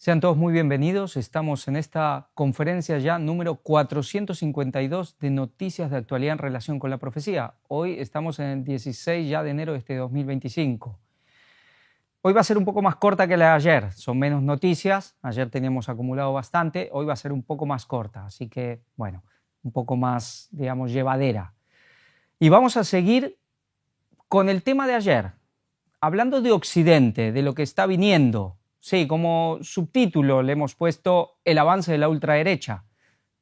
Sean todos muy bienvenidos. Estamos en esta conferencia ya número 452 de noticias de actualidad en relación con la profecía. Hoy estamos en el 16 ya de enero de este 2025. Hoy va a ser un poco más corta que la de ayer. Son menos noticias. Ayer teníamos acumulado bastante. Hoy va a ser un poco más corta. Así que, bueno, un poco más, digamos, llevadera. Y vamos a seguir con el tema de ayer. Hablando de Occidente, de lo que está viniendo. Sí, como subtítulo le hemos puesto el avance de la ultraderecha.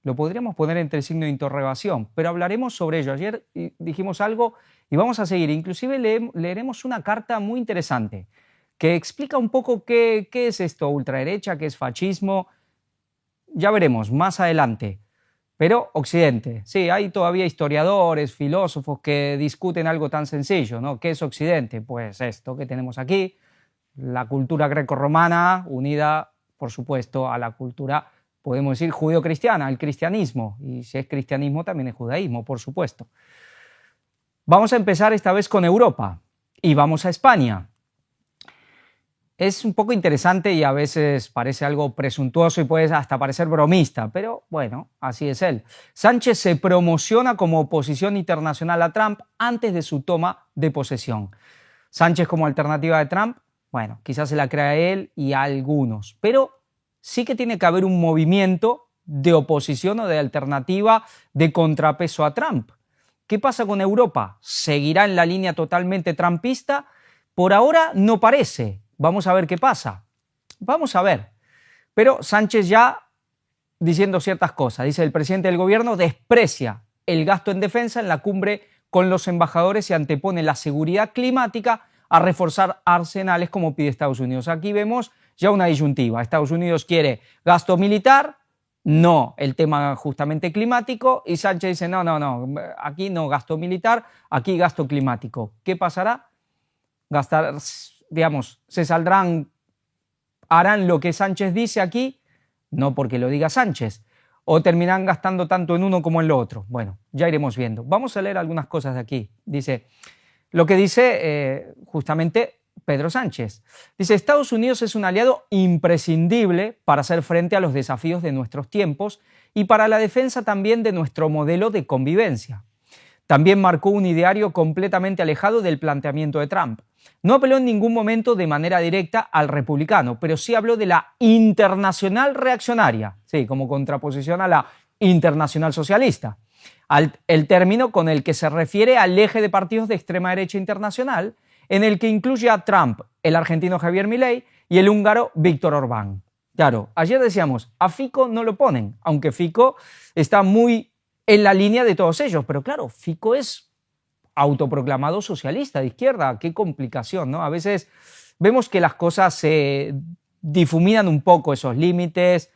Lo podríamos poner entre signo de interrogación, pero hablaremos sobre ello. Ayer dijimos algo y vamos a seguir. Inclusive leeremos una carta muy interesante que explica un poco qué es esto, ultraderecha, qué es fascismo. Ya veremos más adelante. Pero Occidente, sí, hay todavía historiadores, filósofos que discuten algo tan sencillo, ¿no? ¿Qué es Occidente? Pues esto que tenemos aquí. La cultura grecorromana unida, por supuesto, a la cultura, podemos decir, judío-cristiana, el cristianismo. Y si es cristianismo, también es judaísmo, por supuesto. Vamos a empezar esta vez con Europa y vamos a España. Es un poco interesante y a veces parece algo presuntuoso y puede hasta parecer bromista, pero bueno, así es él. Sánchez se promociona como oposición internacional a Trump antes de su toma de posesión. Sánchez como alternativa de Trump. Bueno, quizás se la crea él y a algunos, pero sí que tiene que haber un movimiento de oposición o de alternativa de contrapeso a Trump. ¿Qué pasa con Europa? ¿Seguirá en la línea totalmente trumpista? Por ahora no parece. Vamos a ver qué pasa. Vamos a ver. Pero Sánchez ya diciendo ciertas cosas. Dice: el presidente del gobierno desprecia el gasto en defensa en la cumbre con los embajadores y antepone la seguridad climática a reforzar arsenales como pide Estados Unidos. Aquí vemos ya una disyuntiva. Estados Unidos quiere gasto militar, no el tema justamente climático, y Sánchez dice no, aquí no gasto militar, aquí gasto climático. ¿Qué pasará? Se saldrán, harán lo que Sánchez dice aquí, no porque lo diga Sánchez, o terminarán gastando tanto en uno como en lo otro. Bueno, ya iremos viendo. Vamos a leer algunas cosas de aquí. Dice lo que dice justamente Pedro Sánchez. Dice: Estados Unidos es un aliado imprescindible para hacer frente a los desafíos de nuestros tiempos y para la defensa también de nuestro modelo de convivencia. También marcó un ideario completamente alejado del planteamiento de Trump. No apeló en ningún momento de manera directa al republicano, pero sí habló de la internacional reaccionaria, sí, como contraposición a la internacional socialista. El término con el que se refiere al eje de partidos de extrema derecha internacional, en el que incluye a Trump, el argentino Javier Milei y el húngaro Víctor Orbán. Claro, ayer decíamos, a Fico no lo ponen, aunque Fico está muy en la línea de todos ellos, pero claro, Fico es autoproclamado socialista de izquierda. Qué complicación, ¿no? A veces vemos que las cosas se difuminan un poco, esos límites,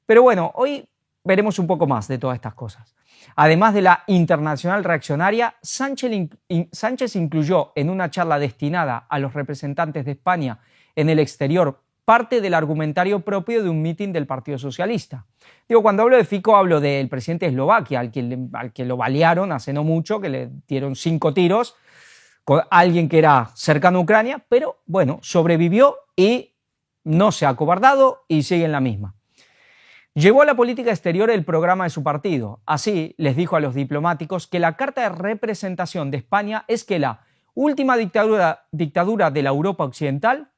pero bueno, hoy veremos un poco más de todas estas cosas. Además de la internacional reaccionaria, Sánchez incluyó en una charla destinada a los representantes de España en el exterior parte del argumentario propio de un mitin del Partido Socialista. Digo, cuando hablo de Fico, hablo del presidente de Eslovaquia, al que lo balearon hace no mucho, que le dieron 5 tiros, con alguien que era cercano a Ucrania, pero bueno, sobrevivió y no se ha acobardado y sigue en la misma. Llevó a la política exterior el programa de su partido. Así les dijo a los diplomáticos que la carta de representación de España es que la última dictadura de la Europa occidental,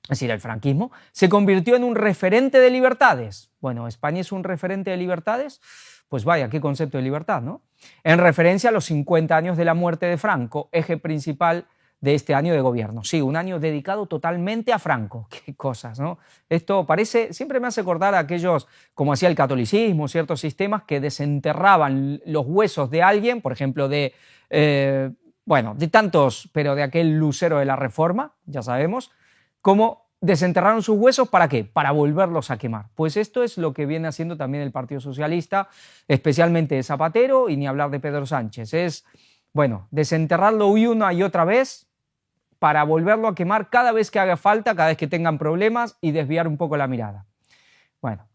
es decir, el franquismo, se convirtió en un referente de libertades. Bueno, ¿España es un referente de libertades? Pues vaya, qué concepto de libertad, ¿no? En referencia a los 50 años de la muerte de Franco, eje principal de este año de gobierno. Sí, un año dedicado totalmente a Franco. Qué cosas, ¿no? Esto siempre me hace acordar a aquellos, como hacía el catolicismo, ciertos sistemas que desenterraban los huesos de alguien, por ejemplo, de tantos, pero de aquel lucero de la Reforma, ya sabemos, cómo desenterraron sus huesos, ¿para qué? Para volverlos a quemar. Pues esto es lo que viene haciendo también el Partido Socialista, especialmente de Zapatero, y ni hablar de Pedro Sánchez. Es, desenterrarlo una y otra vez para volverlo a quemar cada vez que haga falta, cada vez que tengan problemas, y desviar un poco la mirada. Bueno,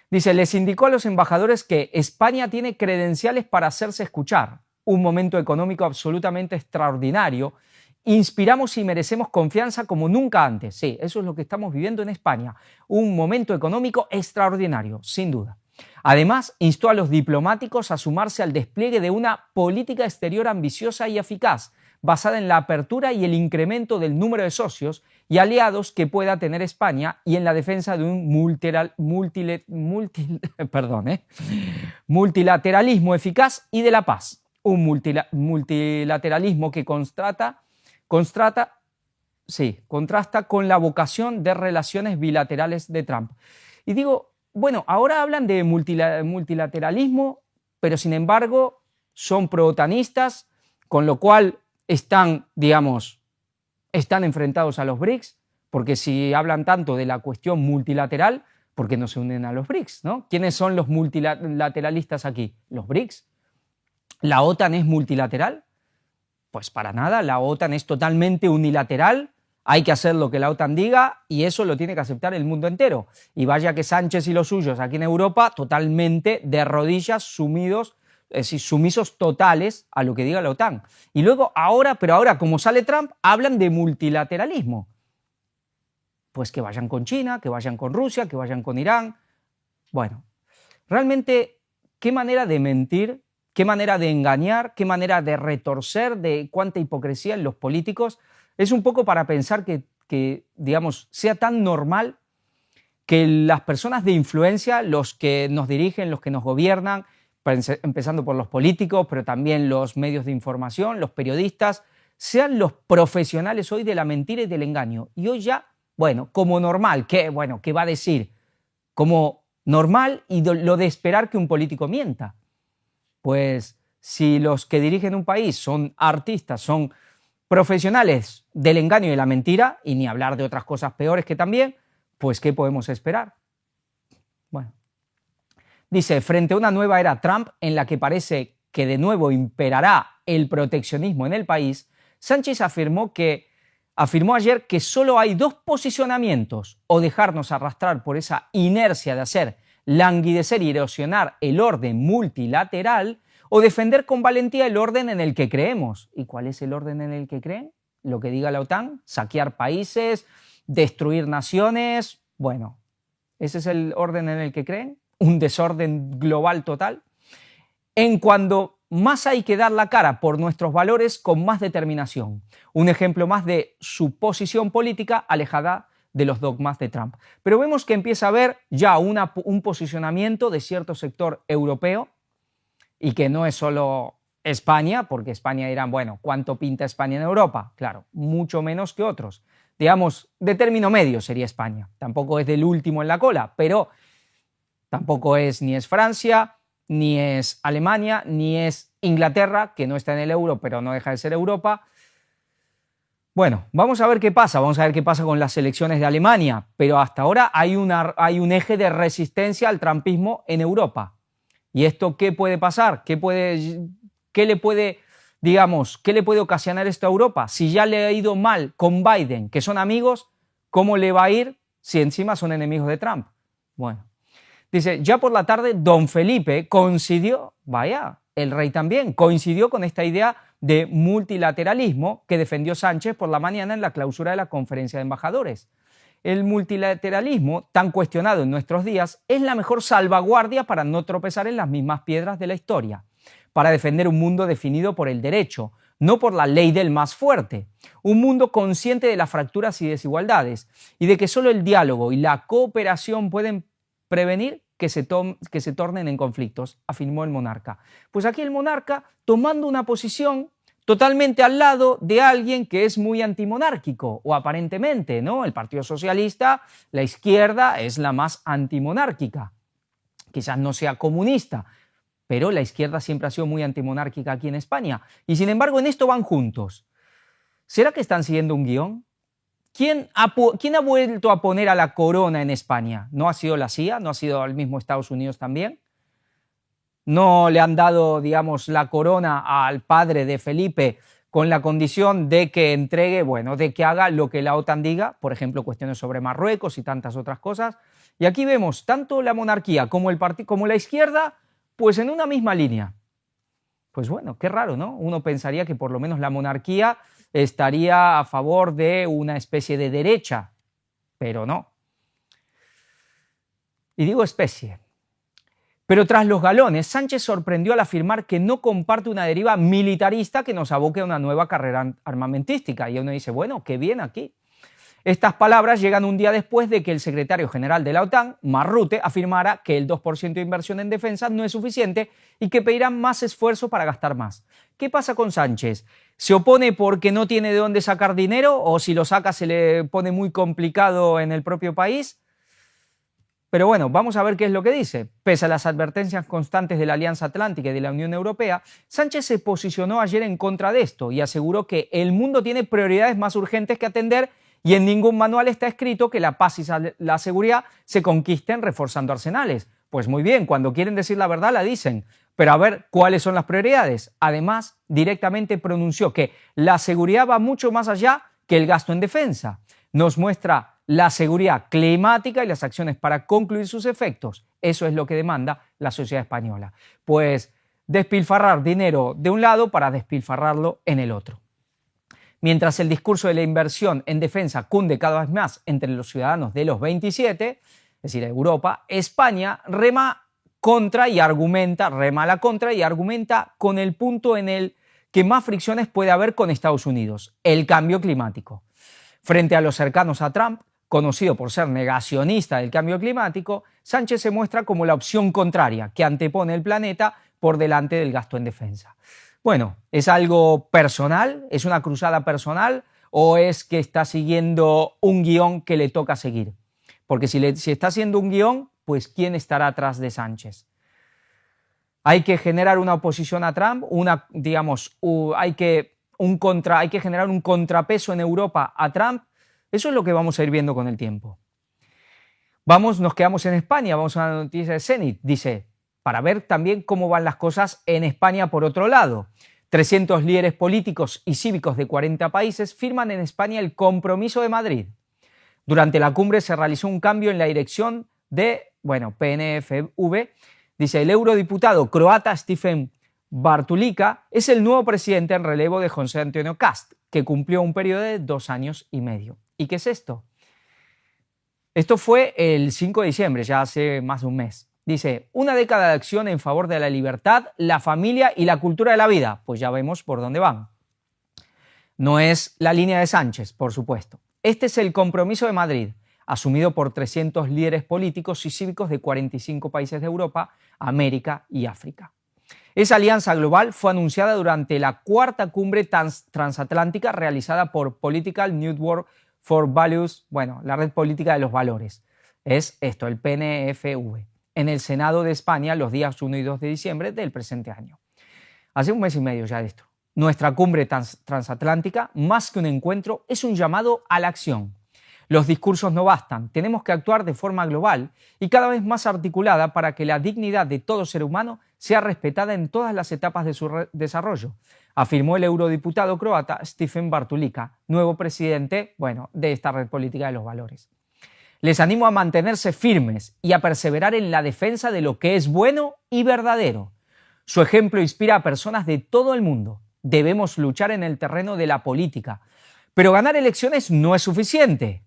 dice: les indicó a los embajadores que España tiene credenciales para hacerse escuchar, un momento económico absolutamente extraordinario inspiramos y merecemos confianza como nunca antes. Sí, eso es lo que estamos viviendo en España. Un momento económico extraordinario, sin duda. Además, instó a los diplomáticos a sumarse al despliegue de una política exterior ambiciosa y eficaz, basada en la apertura y el incremento del número de socios y aliados que pueda tener España y en la defensa de un multilateralismo eficaz y de la paz. Un multilateralismo que contrasta con la vocación de relaciones bilaterales de Trump. Y digo, bueno, ahora hablan de multilateralismo, pero sin embargo son pro-otanistas, con lo cual están enfrentados a los BRICS, porque si hablan tanto de la cuestión multilateral, ¿por qué no se unen a los BRICS, ¿no? ¿Quiénes son los multilateralistas aquí? ¿Los BRICS? ¿La OTAN es multilateral? Pues para nada, la OTAN es totalmente unilateral, hay que hacer lo que la OTAN diga y eso lo tiene que aceptar el mundo entero. Y vaya que Sánchez y los suyos aquí en Europa totalmente de rodillas, sumisos totales a lo que diga la OTAN. Y luego ahora, como sale Trump, hablan de multilateralismo. Pues que vayan con China, que vayan con Rusia, que vayan con Irán. Bueno, realmente, qué manera de mentir, qué manera de engañar, qué manera de retorcer, de cuánta hipocresía en los políticos. Es un poco para pensar que digamos, sea tan normal que las personas de influencia, los que nos dirigen, los que nos gobiernan, empezando por los políticos, pero también los medios de información, los periodistas, sean los profesionales hoy de la mentira y del engaño. Y hoy ya, bueno, como normal, ¿qué va a decir? Como normal y lo de esperar que un político mienta. Pues si los que dirigen un país son artistas, son profesionales del engaño y de la mentira, y ni hablar de otras cosas peores que también, pues ¿qué podemos esperar? Bueno. Dice, frente a una nueva era Trump en la que parece que de nuevo imperará el proteccionismo en el país, Sánchez afirmó ayer que solo hay dos posicionamientos: o dejarnos arrastrar por esa inercia de hacer languidecer y erosionar el orden multilateral, o defender con valentía el orden en el que creemos. ¿Y cuál es el orden en el que creen? Lo que diga la OTAN, saquear países, destruir naciones. Bueno, ¿ese es el orden en el que creen? ¿Un desorden global total? En cuando más hay que dar la cara por nuestros valores con más determinación. Un ejemplo más de su posición política alejada de los dogmas de Trump. Pero vemos que empieza a haber ya un posicionamiento de cierto sector europeo, y que no es solo España, porque España dirán, bueno, ¿cuánto pinta España en Europa? Claro, mucho menos que otros. Digamos, de término medio sería España. Tampoco es del último en la cola, pero tampoco ni es Francia, ni es Alemania, ni es Inglaterra, que no está en el euro, pero no deja de ser Europa. Bueno, vamos a ver qué pasa con las elecciones de Alemania, pero hasta ahora hay un eje de resistencia al trumpismo en Europa. ¿Y esto qué puede pasar? ¿Qué le puede ocasionar esto a Europa? Si ya le ha ido mal con Biden, que son amigos, ¿cómo le va a ir si encima son enemigos de Trump? Bueno, dice, ya por la tarde don Felipe coincidió, el rey también, coincidió con esta idea de multilateralismo que defendió Sánchez por la mañana en la clausura de la conferencia de embajadores. El multilateralismo, tan cuestionado en nuestros días, es la mejor salvaguardia para no tropezar en las mismas piedras de la historia, para defender un mundo definido por el derecho, no por la ley del más fuerte, un mundo consciente de las fracturas y desigualdades, y de que solo el diálogo y la cooperación pueden prevenir que se tornen en conflictos, afirmó el monarca. Pues aquí el monarca tomando una posición totalmente al lado de alguien que es muy antimonárquico, o aparentemente, ¿no? El Partido Socialista, la izquierda, es la más antimonárquica. Quizás no sea comunista, pero la izquierda siempre ha sido muy antimonárquica aquí en España. Y sin embargo, en esto van juntos. ¿Será que están siguiendo un guión? ¿Quién ha vuelto a poner a la corona en España? ¿No ha sido la CIA? ¿No ha sido el mismo Estados Unidos también? No le han dado, digamos, la corona al padre de Felipe con la condición de que entregue, de que haga lo que la OTAN diga, por ejemplo, cuestiones sobre Marruecos y tantas otras cosas. Y aquí vemos tanto la monarquía como la izquierda, pues en una misma línea. Pues bueno, qué raro, ¿no? Uno pensaría que por lo menos la monarquía estaría a favor de una especie de derecha, pero no. Y digo especie. Pero tras los galones, Sánchez sorprendió al afirmar que no comparte una deriva militarista que nos aboque a una nueva carrera armamentística. Y uno dice, bueno, qué bien aquí. Estas palabras llegan un día después de que el secretario general de la OTAN, Mark Rutte, afirmara que el 2% de inversión en defensa no es suficiente y que pedirán más esfuerzo para gastar más. ¿Qué pasa con Sánchez? ¿Se opone porque no tiene de dónde sacar dinero o si lo saca se le pone muy complicado en el propio país? Pero bueno, vamos a ver qué es lo que dice. Pese a las advertencias constantes de la Alianza Atlántica y de la Unión Europea, Sánchez se posicionó ayer en contra de esto y aseguró que el mundo tiene prioridades más urgentes que atender y en ningún manual está escrito que la paz y la seguridad se conquisten reforzando arsenales. Pues muy bien, cuando quieren decir la verdad la dicen, pero a ver cuáles son las prioridades. Además, directamente pronunció que la seguridad va mucho más allá que el gasto en defensa. Nos muestra la seguridad climática y las acciones para concluir sus efectos. Eso es lo que demanda la sociedad española. Pues despilfarrar dinero de un lado para despilfarrarlo en el otro. Mientras el discurso de la inversión en defensa cunde cada vez más entre los ciudadanos de los 27, es decir, Europa, España rema a la contra y argumenta con el punto en el que más fricciones puede haber con Estados Unidos, el cambio climático. Frente a los cercanos a Trump, conocido por ser negacionista del cambio climático, Sánchez se muestra como la opción contraria, que antepone el planeta por delante del gasto en defensa. Bueno, ¿es algo personal? ¿Es una cruzada personal? ¿O es que está siguiendo un guión que le toca seguir? Porque si está haciendo un guión, pues ¿quién estará atrás de Sánchez? Hay que generar una oposición a Trump, hay que generar un contrapeso en Europa a Trump. Eso es lo que vamos a ir viendo con el tiempo. Nos quedamos en España, vamos a la noticia de Zenit. Dice, para ver también cómo van las cosas en España por otro lado. 300 líderes políticos y cívicos de 40 países firman en España el Compromiso de Madrid. Durante la cumbre se realizó un cambio en la dirección de, PNFV. Dice, el eurodiputado croata Stefan Bartulica es el nuevo presidente en relevo de José Antonio Cast, que cumplió un periodo de 2 años y medio. ¿Y qué es esto? Esto fue el 5 de diciembre, ya hace más de un mes. Dice, una década de acción en favor de la libertad, la familia y la cultura de la vida. Pues ya vemos por dónde van. No es la línea de Sánchez, por supuesto. Este es el Compromiso de Madrid, asumido por 300 líderes políticos y cívicos de 45 países de Europa, América y África. Esa alianza global fue anunciada durante la cuarta cumbre transatlántica realizada por Political Network for Values, la red política de los valores. Es esto, el PNFV, en el Senado de España los días 1 y 2 de diciembre del presente año. Hace un mes y medio ya de esto. Nuestra cumbre transatlántica, más que un encuentro, es un llamado a la acción. Los discursos no bastan, tenemos que actuar de forma global y cada vez más articulada para que la dignidad de todo ser humano sea respetada en todas las etapas de su desarrollo, afirmó el eurodiputado croata Stefan Bartulica, nuevo presidente, de esta red política de los valores. Les animo a mantenerse firmes y a perseverar en la defensa de lo que es bueno y verdadero. Su ejemplo inspira a personas de todo el mundo. Debemos luchar en el terreno de la política, pero ganar elecciones no es suficiente.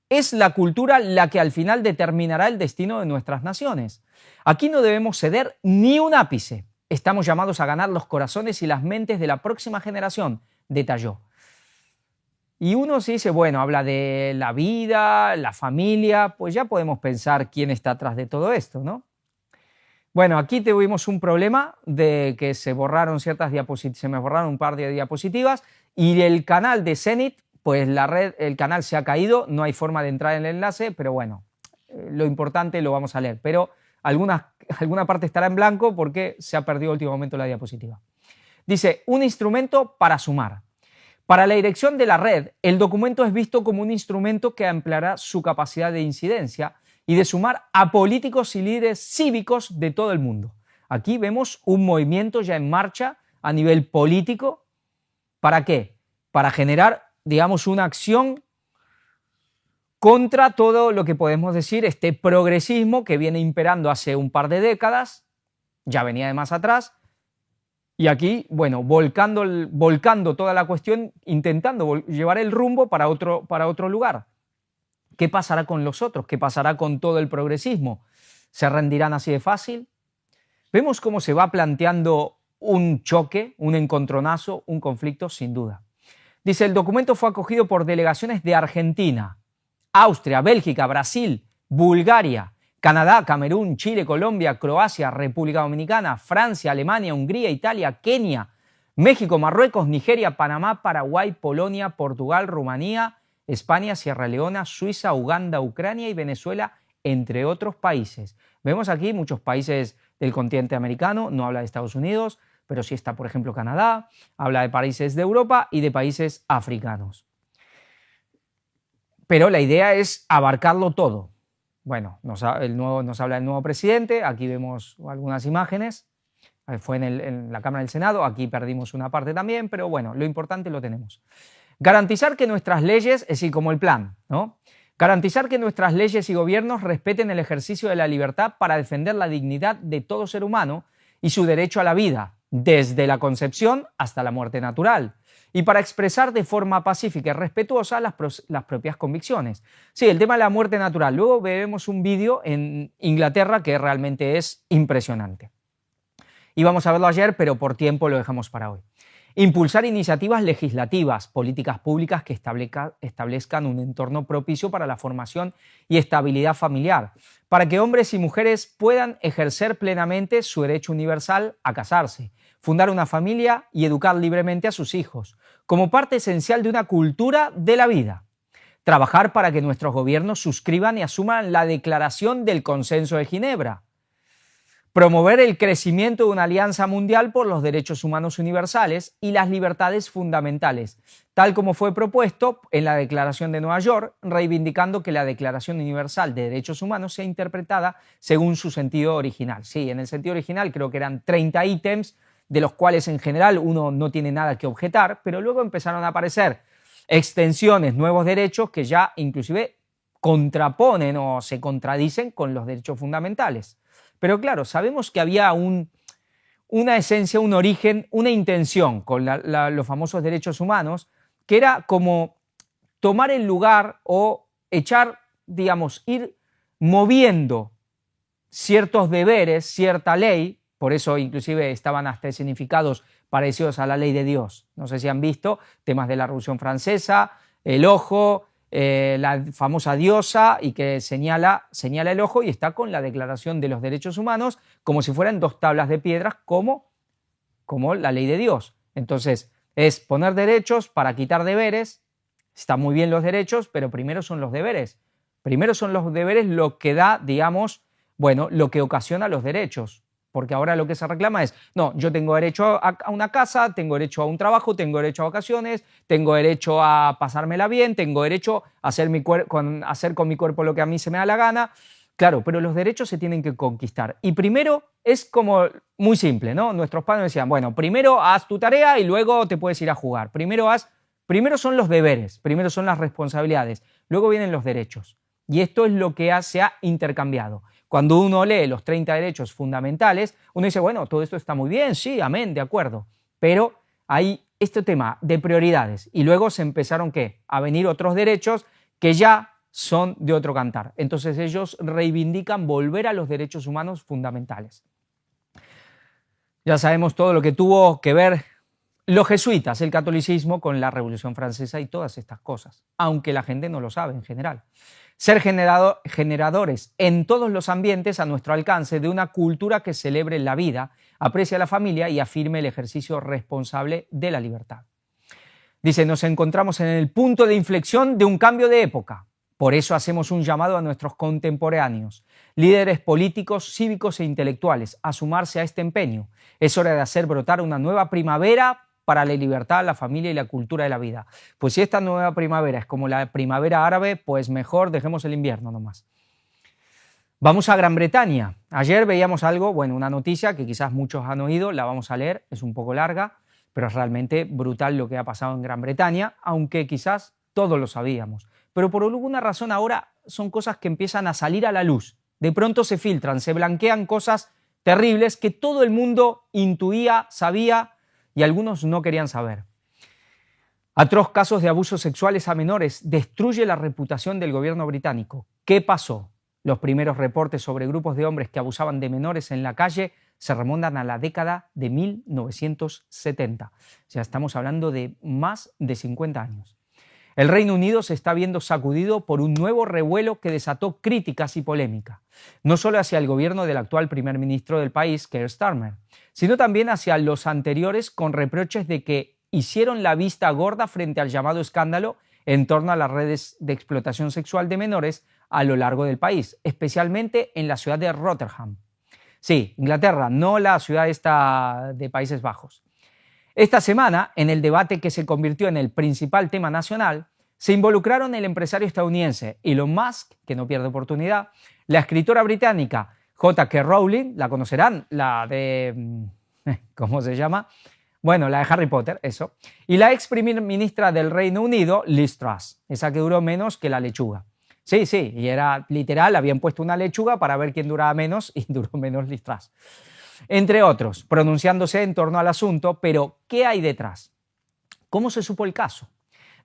Es la cultura la que al final determinará el destino de nuestras naciones. Aquí no debemos ceder ni un ápice. Estamos llamados a ganar los corazones y las mentes de la próxima generación, detalló. Y uno se dice, habla de la vida, la familia, pues ya podemos pensar quién está atrás de todo esto, ¿no? Aquí tuvimos un problema de que se borraron se me borraron un par de diapositivas y el canal de Zenit, pues el canal se ha caído, no hay forma de entrar en el enlace, pero lo importante lo vamos a leer, pero alguna parte estará en blanco porque se ha perdido en último momento la diapositiva. Dice, un instrumento para sumar. Para la dirección de la red, el documento es visto como un instrumento que ampliará su capacidad de incidencia y de sumar a políticos y líderes cívicos de todo el mundo. Aquí vemos un movimiento ya en marcha a nivel político. ¿Para qué? Para generar, una acción contra todo lo que podemos decir este progresismo que viene imperando hace un par de décadas, ya venía de más atrás, Y aquí, bueno, volcando toda la cuestión, intentando llevar el rumbo para otro lugar. ¿Qué pasará con los otros? ¿Qué pasará con todo el progresismo? ¿Se rendirán así de fácil? Vemos cómo se va planteando un choque, un encontronazo, un conflicto, sin duda. Dice, el documento fue acogido por delegaciones de Argentina, Austria, Bélgica, Brasil, Bulgaria, Canadá, Camerún, Chile, Colombia, Croacia, República Dominicana, Francia, Alemania, Hungría, Italia, Kenia, México, Marruecos, Nigeria, Panamá, Paraguay, Polonia, Portugal, Rumanía, España, Sierra Leona, Suiza, Uganda, Ucrania y Venezuela, entre otros países. Vemos aquí muchos países del continente americano, no habla de Estados Unidos, pero sí está, por ejemplo, Canadá, habla de países de Europa y de países africanos. Pero la idea es abarcarlo todo. Bueno, nos habla el nuevo presidente, aquí vemos algunas imágenes, fue en la Cámara del Senado, aquí perdimos una parte también, pero bueno, lo importante lo tenemos. Garantizar que nuestras leyes, es decir, como el plan, ¿no? Garantizar que nuestras leyes y gobiernos respeten el ejercicio de la libertad para defender la dignidad de todo ser humano y su derecho a la vida, desde la concepción hasta la muerte natural, y para expresar de forma pacífica y respetuosa las propias convicciones. Sí, el tema de la muerte natural. Luego veremos un vídeo en Inglaterra que realmente es impresionante. Íbamos a verlo ayer, pero por tiempo lo dejamos para hoy. Impulsar iniciativas legislativas, políticas públicas que establezcan un entorno propicio para la formación y estabilidad familiar, para que hombres y mujeres puedan ejercer plenamente su derecho universal a casarse, fundar una familia y educar libremente a sus hijos, como parte esencial de una cultura de la vida. Trabajar para que nuestros gobiernos suscriban y asuman la Declaración del Consenso de Ginebra. Promover el crecimiento de una alianza mundial por los derechos humanos universales y las libertades fundamentales, tal como fue propuesto en la Declaración de Nueva York, reivindicando que la Declaración Universal de Derechos Humanos sea interpretada según su sentido original. Sí, en el sentido original creo que eran 30 ítems, de los cuales en general uno no tiene nada que objetar, pero luego empezaron a aparecer extensiones, nuevos derechos que ya inclusive contraponen o se contradicen con los derechos fundamentales. Pero claro, sabemos que había una esencia, un origen, una intención con los famosos derechos humanos, que era como tomar el lugar o echar, digamos, ir moviendo ciertos deberes, cierta ley, por eso inclusive estaban hasta significados parecidos a la ley de Dios. No sé si han visto temas de la Revolución Francesa, el ojo, la famosa diosa y que señala el ojo y está con la Declaración de los Derechos Humanos como si fueran dos tablas de piedras como la ley de Dios. Entonces es poner derechos para quitar deberes. Están muy bien los derechos, pero primero son los deberes. Primero son los deberes lo que da, digamos, bueno, lo que ocasiona los derechos. Porque ahora lo que se reclama es, no, yo tengo derecho a una casa, tengo derecho a un trabajo, tengo derecho a vacaciones, tengo derecho a pasármela bien, tengo derecho a hacer con mi cuerpo lo que a mí se me da la gana. Claro, pero los derechos se tienen que conquistar. Y primero es como muy simple, ¿no? Nuestros padres decían, bueno, primero haz tu tarea y luego te puedes ir a jugar. Primero son los deberes, primero son las responsabilidades, luego vienen los derechos. Y esto es lo que se ha intercambiado. Cuando uno lee los 30 derechos fundamentales, uno dice, bueno, todo esto está muy bien, sí, amén, de acuerdo. Pero hay este tema de prioridades y luego se empezaron, ¿qué? A venir otros derechos que ya son de otro cantar. Entonces ellos reivindican volver a los derechos humanos fundamentales. Ya sabemos todo lo que tuvo que ver los jesuitas, el catolicismo con la Revolución Francesa y todas estas cosas, aunque la gente no lo sabe en general. Ser generadores en todos los ambientes a nuestro alcance de una cultura que celebre la vida, aprecie a la familia y afirme el ejercicio responsable de la libertad. Dice, nos encontramos en el punto de inflexión de un cambio de época. Por eso hacemos un llamado a nuestros contemporáneos, líderes políticos, cívicos e intelectuales, a sumarse a este empeño. Es hora de hacer brotar una nueva primavera para la libertad, la familia y la cultura de la vida. Pues si esta nueva primavera es como la primavera árabe, pues mejor dejemos el invierno nomás. Vamos a Gran Bretaña. Ayer veíamos algo, bueno, una noticia que quizás muchos han oído, la vamos a leer, es un poco larga, pero es realmente brutal lo que ha pasado en Gran Bretaña, aunque quizás todos lo sabíamos. Pero por alguna razón ahora son cosas que empiezan a salir a la luz. De pronto se filtran, se blanquean cosas terribles que todo el mundo intuía, sabía y algunos no querían saber. Atroz casos de abusos sexuales a menores destruye la reputación del gobierno británico. ¿Qué pasó? Los primeros reportes sobre grupos de hombres que abusaban de menores en la calle se remontan a la década de 1970. O sea, estamos hablando de más de 50 años. El Reino Unido se está viendo sacudido por un nuevo revuelo que desató críticas y polémica, no solo hacia el gobierno del actual primer ministro del país, Keir Starmer, sino también hacia los anteriores con reproches de que hicieron la vista gorda frente al llamado escándalo en torno a las redes de explotación sexual de menores a lo largo del país, especialmente en la ciudad de Rotterdam. Sí, Inglaterra, no la ciudad esta de Países Bajos. Esta semana, en el debate que se convirtió en el principal tema nacional, se involucraron el empresario estadounidense Elon Musk, que no pierde oportunidad, la escritora británica J.K. Rowling, la conocerán, la de... ¿cómo se llama? Bueno, la de Harry Potter, eso. Y la ex primer ministra del Reino Unido, Liz Truss, esa que duró menos que la lechuga. Sí, y era literal, habían puesto una lechuga para ver quién duraba menos y duró menos Liz Truss. Entre otros, pronunciándose en torno al asunto, pero ¿qué hay detrás? ¿Cómo se supo el caso?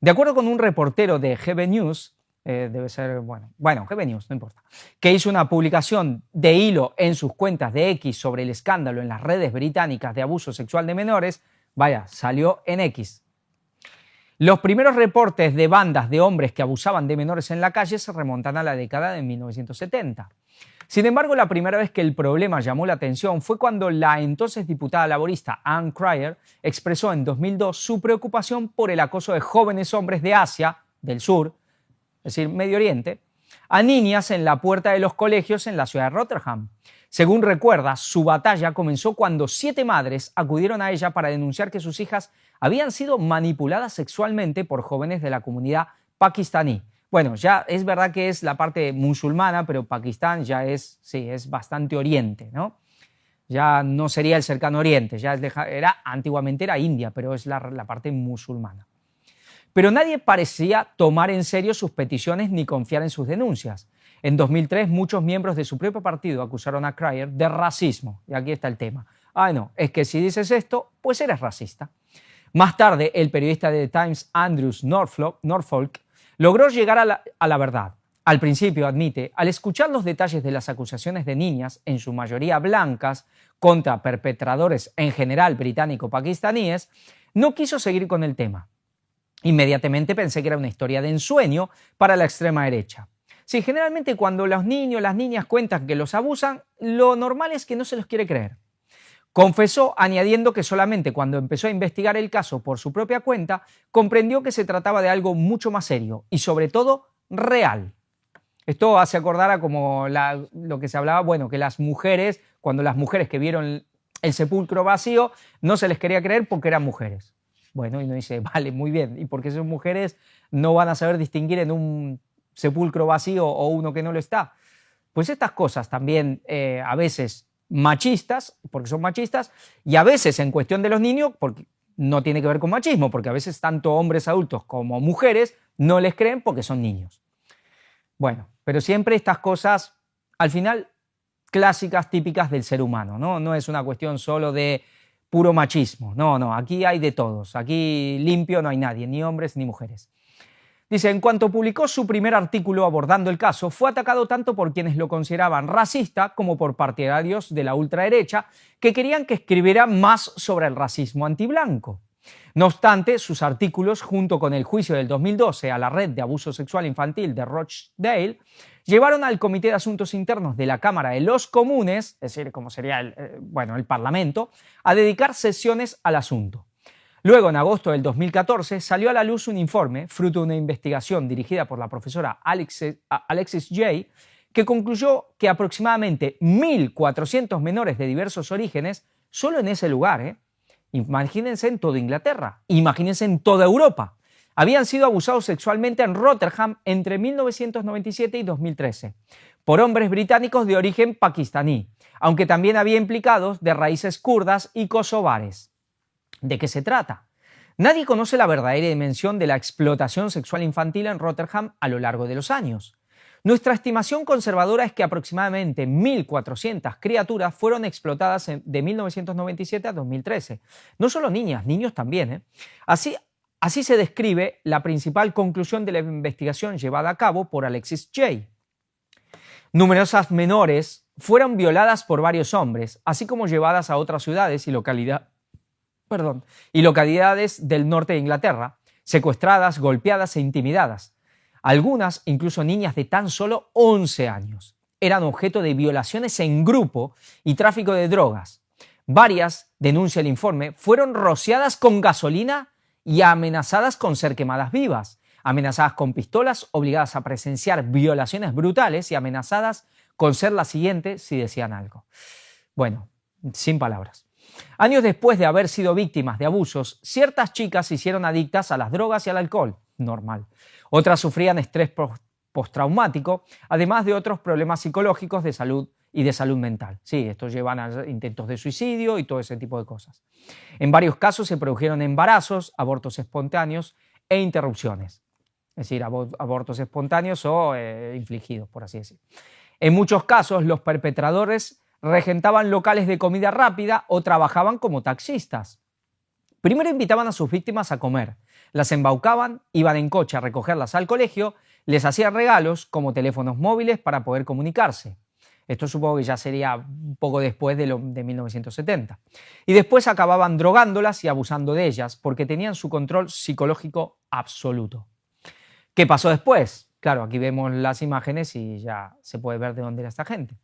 De acuerdo con un reportero de GB News, debe ser, bueno, GB News, no importa, que hizo una publicación de hilo en sus cuentas de X sobre el escándalo en las redes británicas de abuso sexual de menores, salió en X. Los primeros reportes de bandas de hombres que abusaban de menores en la calle se remontan a la década de 1970. Sin embargo, la primera vez que el problema llamó la atención fue cuando la entonces diputada laborista Ann Cryer expresó en 2002 su preocupación por el acoso de jóvenes hombres de Asia, del sur, es decir, Medio Oriente, a niñas en la puerta de los colegios en la ciudad de Rotterdam. Según recuerda, su batalla comenzó cuando 7 madres acudieron a ella para denunciar que sus hijas habían sido manipuladas sexualmente por jóvenes de la comunidad pakistaní. Bueno, ya es verdad que es la parte musulmana, pero Pakistán ya es bastante oriente, ¿no? Ya no sería el cercano oriente, antiguamente era India, pero es la parte musulmana. Pero nadie parecía tomar en serio sus peticiones ni confiar en sus denuncias. En 2003, muchos miembros de su propio partido acusaron a Cryer de racismo. Y aquí está el tema. No, es que si dices esto, pues eres racista. Más tarde, el periodista de The Times, Andrew Norfolk, logró llegar a la verdad. Al principio, admite, al escuchar los detalles de las acusaciones de niñas, en su mayoría blancas, contra perpetradores en general británico-pakistaníes, no quiso seguir con el tema. Inmediatamente pensé que era una historia de ensueño para la extrema derecha. Sí, generalmente cuando los niños, las niñas cuentan que los abusan, lo normal es que no se los quiere creer. Confesó, añadiendo que solamente cuando empezó a investigar el caso por su propia cuenta, comprendió que se trataba de algo mucho más serio y, sobre todo, real. Esto hace acordar a como lo que se hablaba, que las mujeres, cuando las mujeres que vieron el sepulcro vacío, no se les quería creer porque eran mujeres. Bueno, y uno dice, vale, muy bien, ¿y por qué son mujeres no van a saber distinguir en un sepulcro vacío o uno que no lo está? Pues estas cosas también a veces machistas, porque son machistas, y a veces en cuestión de los niños, porque no tiene que ver con machismo, porque a veces tanto hombres adultos como mujeres no les creen porque son niños. Bueno, pero siempre estas cosas, al final, clásicas, típicas del ser humano, ¿no? No es una cuestión solo de puro machismo, no, aquí hay de todos, aquí limpio no hay nadie, ni hombres ni mujeres. Dice, en cuanto publicó su primer artículo abordando el caso, fue atacado tanto por quienes lo consideraban racista como por partidarios de la ultraderecha que querían que escribiera más sobre el racismo antiblanco. No obstante, sus artículos, junto con el juicio del 2012 a la red de abuso sexual infantil de Rochdale, llevaron al Comité de Asuntos Internos de la Cámara de los Comunes, es decir, como sería el Parlamento, a dedicar sesiones al asunto. Luego, en agosto del 2014, salió a la luz un informe, fruto de una investigación dirigida por la profesora Alexis Jay, que concluyó que aproximadamente 1.400 menores de diversos orígenes, solo en ese lugar, imagínense en toda Inglaterra, imagínense en toda Europa, habían sido abusados sexualmente en Rotterdam entre 1997 y 2013 por hombres británicos de origen pakistaní, aunque también había implicados de raíces kurdas y kosovares. ¿De qué se trata? Nadie conoce la verdadera dimensión de la explotación sexual infantil en Rotterdam a lo largo de los años. Nuestra estimación conservadora es que aproximadamente 1.400 criaturas fueron explotadas de 1997 a 2013. No solo niñas, niños también, ¿eh? Así se describe la principal conclusión de la investigación llevada a cabo por Alexis J. Numerosas menores fueron violadas por varios hombres, así como llevadas a otras ciudades y localidades del norte de Inglaterra, secuestradas, golpeadas e intimidadas. Algunas, incluso niñas de tan solo 11 años, eran objeto de violaciones en grupo y tráfico de drogas. Varias, denuncia el informe, fueron rociadas con gasolina y amenazadas con ser quemadas vivas, amenazadas con pistolas, obligadas a presenciar violaciones brutales y amenazadas con ser la siguiente si decían algo. Bueno, sin palabras. Años después de haber sido víctimas de abusos, ciertas chicas se hicieron adictas a las drogas y al alcohol. Normal. Otras sufrían estrés postraumático, además de otros problemas psicológicos de salud y de salud mental. Sí, estos llevan a intentos de suicidio y todo ese tipo de cosas. En varios casos se produjeron embarazos, abortos espontáneos e interrupciones. Es decir, abortos espontáneos o infligidos, por así decir. En muchos casos, los perpetradores regentaban locales de comida rápida o trabajaban como taxistas. Primero invitaban a sus víctimas a comer, las embaucaban, iban en coche a recogerlas al colegio, les hacían regalos como teléfonos móviles para poder comunicarse. Esto supongo que ya sería un poco después de 1970. Y después acababan drogándolas y abusando de ellas porque tenían su control psicológico absoluto. ¿Qué pasó después? Claro, aquí vemos las imágenes y ya se puede ver de dónde era esta gente.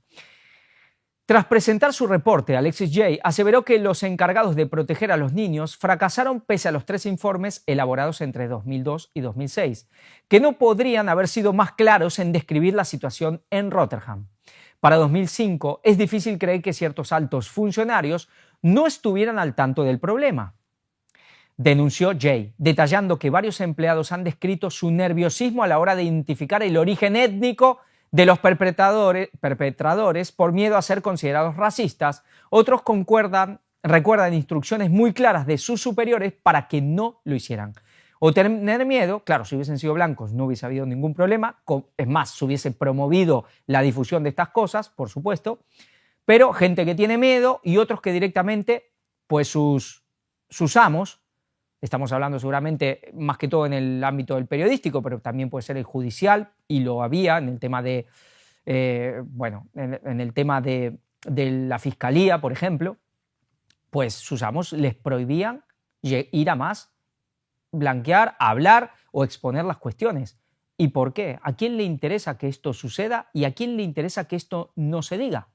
Tras presentar su reporte, Alexis J. aseveró que los encargados de proteger a los niños fracasaron pese a los 3 informes elaborados entre 2002 y 2006, que no podrían haber sido más claros en describir la situación en Rotherham. Para 2005 es difícil creer que ciertos altos funcionarios no estuvieran al tanto del problema. Denunció J., detallando que varios empleados han descrito su nerviosismo a la hora de identificar el origen étnico de los perpetradores por miedo a ser considerados racistas. Otros recuerdan instrucciones muy claras de sus superiores para que no lo hicieran. O tener miedo, claro, si hubiesen sido blancos no hubiese habido ningún problema, es más, se hubiese promovido la difusión de estas cosas, por supuesto, pero gente que tiene miedo y otros que directamente, pues sus amos, estamos hablando seguramente más que todo en el ámbito del periodístico, pero también puede ser el judicial, y lo había en el tema de, en el tema de la fiscalía, por ejemplo, pues sus amos les prohibían ir a más, blanquear, hablar o exponer las cuestiones. ¿Y por qué? ¿A quién le interesa que esto suceda y a quién le interesa que esto no se diga?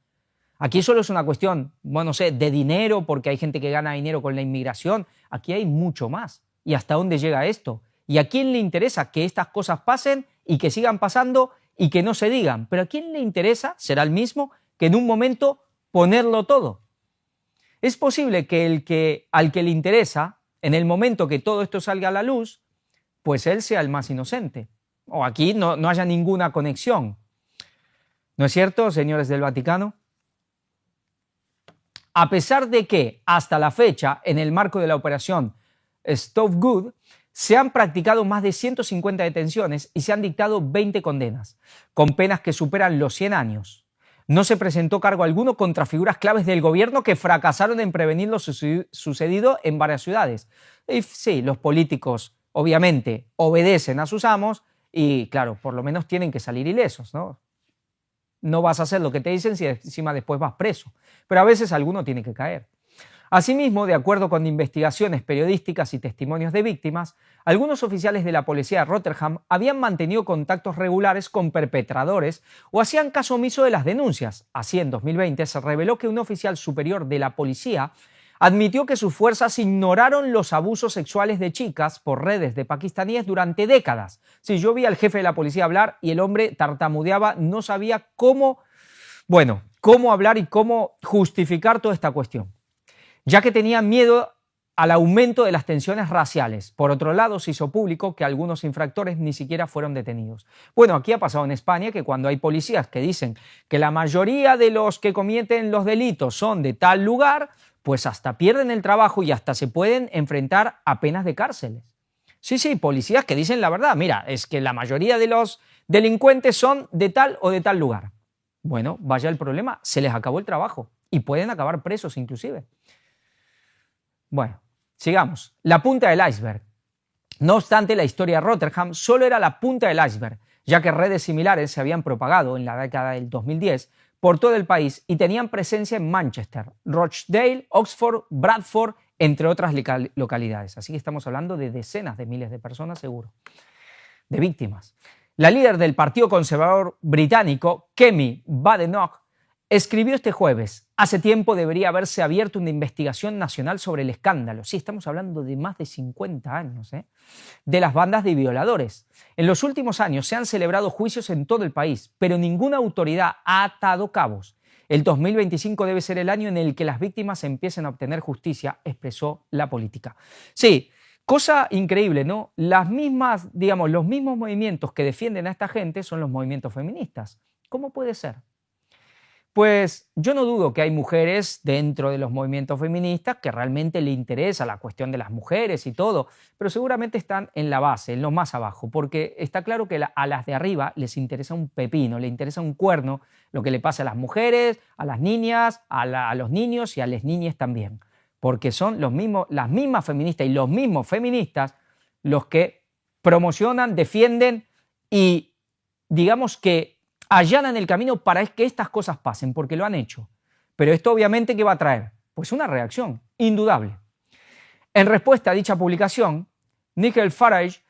Aquí solo es una cuestión, bueno, no sé, de dinero, porque hay gente que gana dinero con la inmigración. Aquí hay mucho más. ¿Y hasta dónde llega esto? ¿Y a quién le interesa que estas cosas pasen y que sigan pasando y que no se digan? Pero ¿a quién le interesa, será el mismo, que en un momento ponerlo todo? Es posible que al que le interesa, en el momento que todo esto salga a la luz, pues él sea el más inocente. O aquí no haya ninguna conexión. ¿No es cierto, señores del Vaticano? A pesar de que, hasta la fecha, en el marco de la operación Stop Good, se han practicado más de 150 detenciones y se han dictado 20 condenas, con penas que superan los 100 años. No se presentó cargo alguno contra figuras claves del gobierno que fracasaron en prevenir lo sucedido en varias ciudades. Y sí, los políticos, obviamente, obedecen a sus amos y, claro, por lo menos tienen que salir ilesos, ¿no? No vas a hacer lo que te dicen si encima después vas preso. Pero a veces alguno tiene que caer. Asimismo, de acuerdo con investigaciones periodísticas y testimonios de víctimas, algunos oficiales de la policía de Rotherham habían mantenido contactos regulares con perpetradores o hacían caso omiso de las denuncias. Así, en 2020 se reveló que un oficial superior de la policía admitió que sus fuerzas ignoraron los abusos sexuales de chicas por redes de pakistaníes durante décadas. Sí, yo vi al jefe de la policía hablar y el hombre tartamudeaba, no sabía cómo hablar y cómo justificar toda esta cuestión, ya que tenían miedo al aumento de las tensiones raciales. Por otro lado, se hizo público que algunos infractores ni siquiera fueron detenidos. Bueno, aquí ha pasado en España que cuando hay policías que dicen que la mayoría de los que cometen los delitos son de tal lugar, pues hasta pierden el trabajo y hasta se pueden enfrentar a penas de cárceles. Sí, policías que dicen la verdad. Mira, es que la mayoría de delincuentes son de tal o de tal lugar. Bueno, vaya el problema, se les acabó el trabajo y pueden acabar presos inclusive. Bueno, sigamos. La punta del iceberg. No obstante, la historia de Rotherham solo era la punta del iceberg, ya que redes similares se habían propagado en la década del 2010 por todo el país y tenían presencia en Manchester, Rochdale, Oxford, Bradford, entre otras localidades. Así que estamos hablando de decenas de miles de personas, seguro, de víctimas. La líder del Partido Conservador británico, Kemi Badenoch, escribió este jueves: hace tiempo debería haberse abierto una investigación nacional sobre el escándalo. Sí, estamos hablando de más de 50 años, de las bandas de violadores. En los últimos años se han celebrado juicios en todo el país, pero ninguna autoridad ha atado cabos. El 2025 debe ser el año en el que las víctimas empiecen a obtener justicia, expresó la política. Sí, cosa increíble, ¿no? Los mismos movimientos que defienden a esta gente son los movimientos feministas. ¿Cómo puede ser? Pues yo no dudo que hay mujeres dentro de los movimientos feministas que realmente le interesa la cuestión de las mujeres y todo, pero seguramente están en la base, en lo más abajo, porque está claro que a las de arriba les interesa un pepino, les interesa un cuerno lo que le pasa a las mujeres, a las niñas, a los niños y a las niñas también, porque son las mismas feministas y los mismos feministas los que promocionan, defienden y digamos que allanan el camino para que estas cosas pasen, porque lo han hecho. Pero esto obviamente, ¿qué va a traer? Pues una reacción indudable. En respuesta a dicha publicación, Nigel Farage,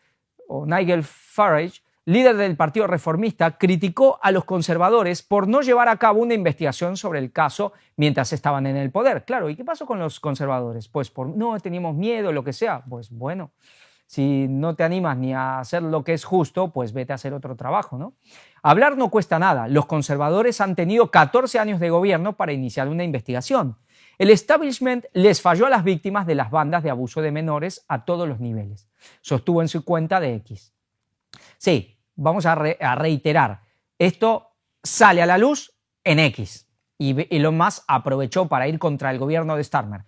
líder del Partido Reformista, criticó a los conservadores por no llevar a cabo una investigación sobre el caso mientras estaban en el poder. Claro, ¿y qué pasó con los conservadores? Pues no teníamos miedo, lo que sea. Pues bueno, si no te animas ni a hacer lo que es justo, pues vete a hacer otro trabajo, ¿no? Hablar no cuesta nada. Los conservadores han tenido 14 años de gobierno para iniciar una investigación. El establishment les falló a las víctimas de las bandas de abuso de menores a todos los niveles, sostuvo en su cuenta de X. Sí, vamos a reiterar, esto sale a la luz en X. Y Elon Musk aprovechó para ir contra el gobierno de Starmer.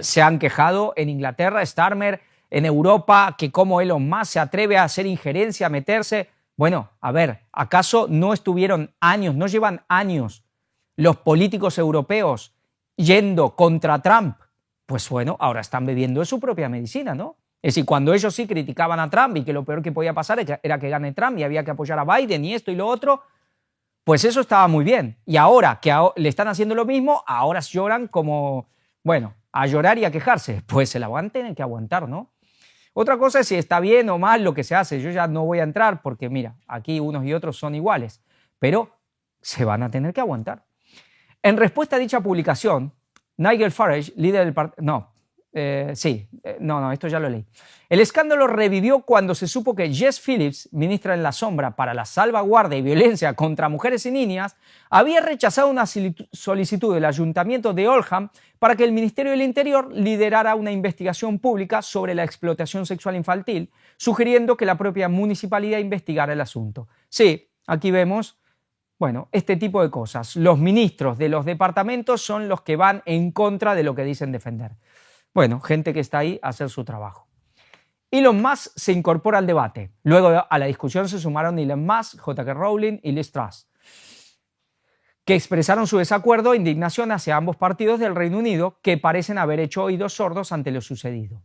Se han quejado en Inglaterra, Starmer, en Europa, que cómo Elon Musk se atreve a hacer injerencia, a meterse. Bueno, a ver, ¿acaso no estuvieron años, no llevan años los políticos europeos yendo contra Trump? Pues bueno, ahora están bebiendo de su propia medicina, ¿no? Es decir, cuando ellos sí criticaban a Trump y que lo peor que podía pasar era que gane Trump y había que apoyar a Biden y esto y lo otro, pues eso estaba muy bien. Y ahora que le están haciendo lo mismo, ahora lloran como, bueno, a llorar y a quejarse. Pues se la van a tener que aguantar, ¿no? Otra cosa es si está bien o mal lo que se hace. Yo ya no voy a entrar porque, mira, aquí unos y otros son iguales, pero se van a tener que aguantar. En respuesta a dicha publicación, Nigel Farage, líder del partido... esto ya lo leí. El escándalo revivió cuando se supo que Jess Phillips, ministra en la sombra para la salvaguardia y violencia contra mujeres y niñas, había rechazado una solicitud del Ayuntamiento de Oldham para que el Ministerio del Interior liderara una investigación pública sobre la explotación sexual infantil, sugiriendo que la propia municipalidad investigara el asunto. Sí, aquí vemos, bueno, este tipo de cosas. Los ministros de los departamentos son los que van en contra de lo que dicen defender. Bueno, gente que está ahí a hacer su trabajo. Elon Musk se incorpora al debate. Luego a la discusión se sumaron Elon Musk, J.K. Rowling y Liz Truss, que expresaron su desacuerdo e indignación hacia ambos partidos del Reino Unido que parecen haber hecho oídos sordos ante lo sucedido.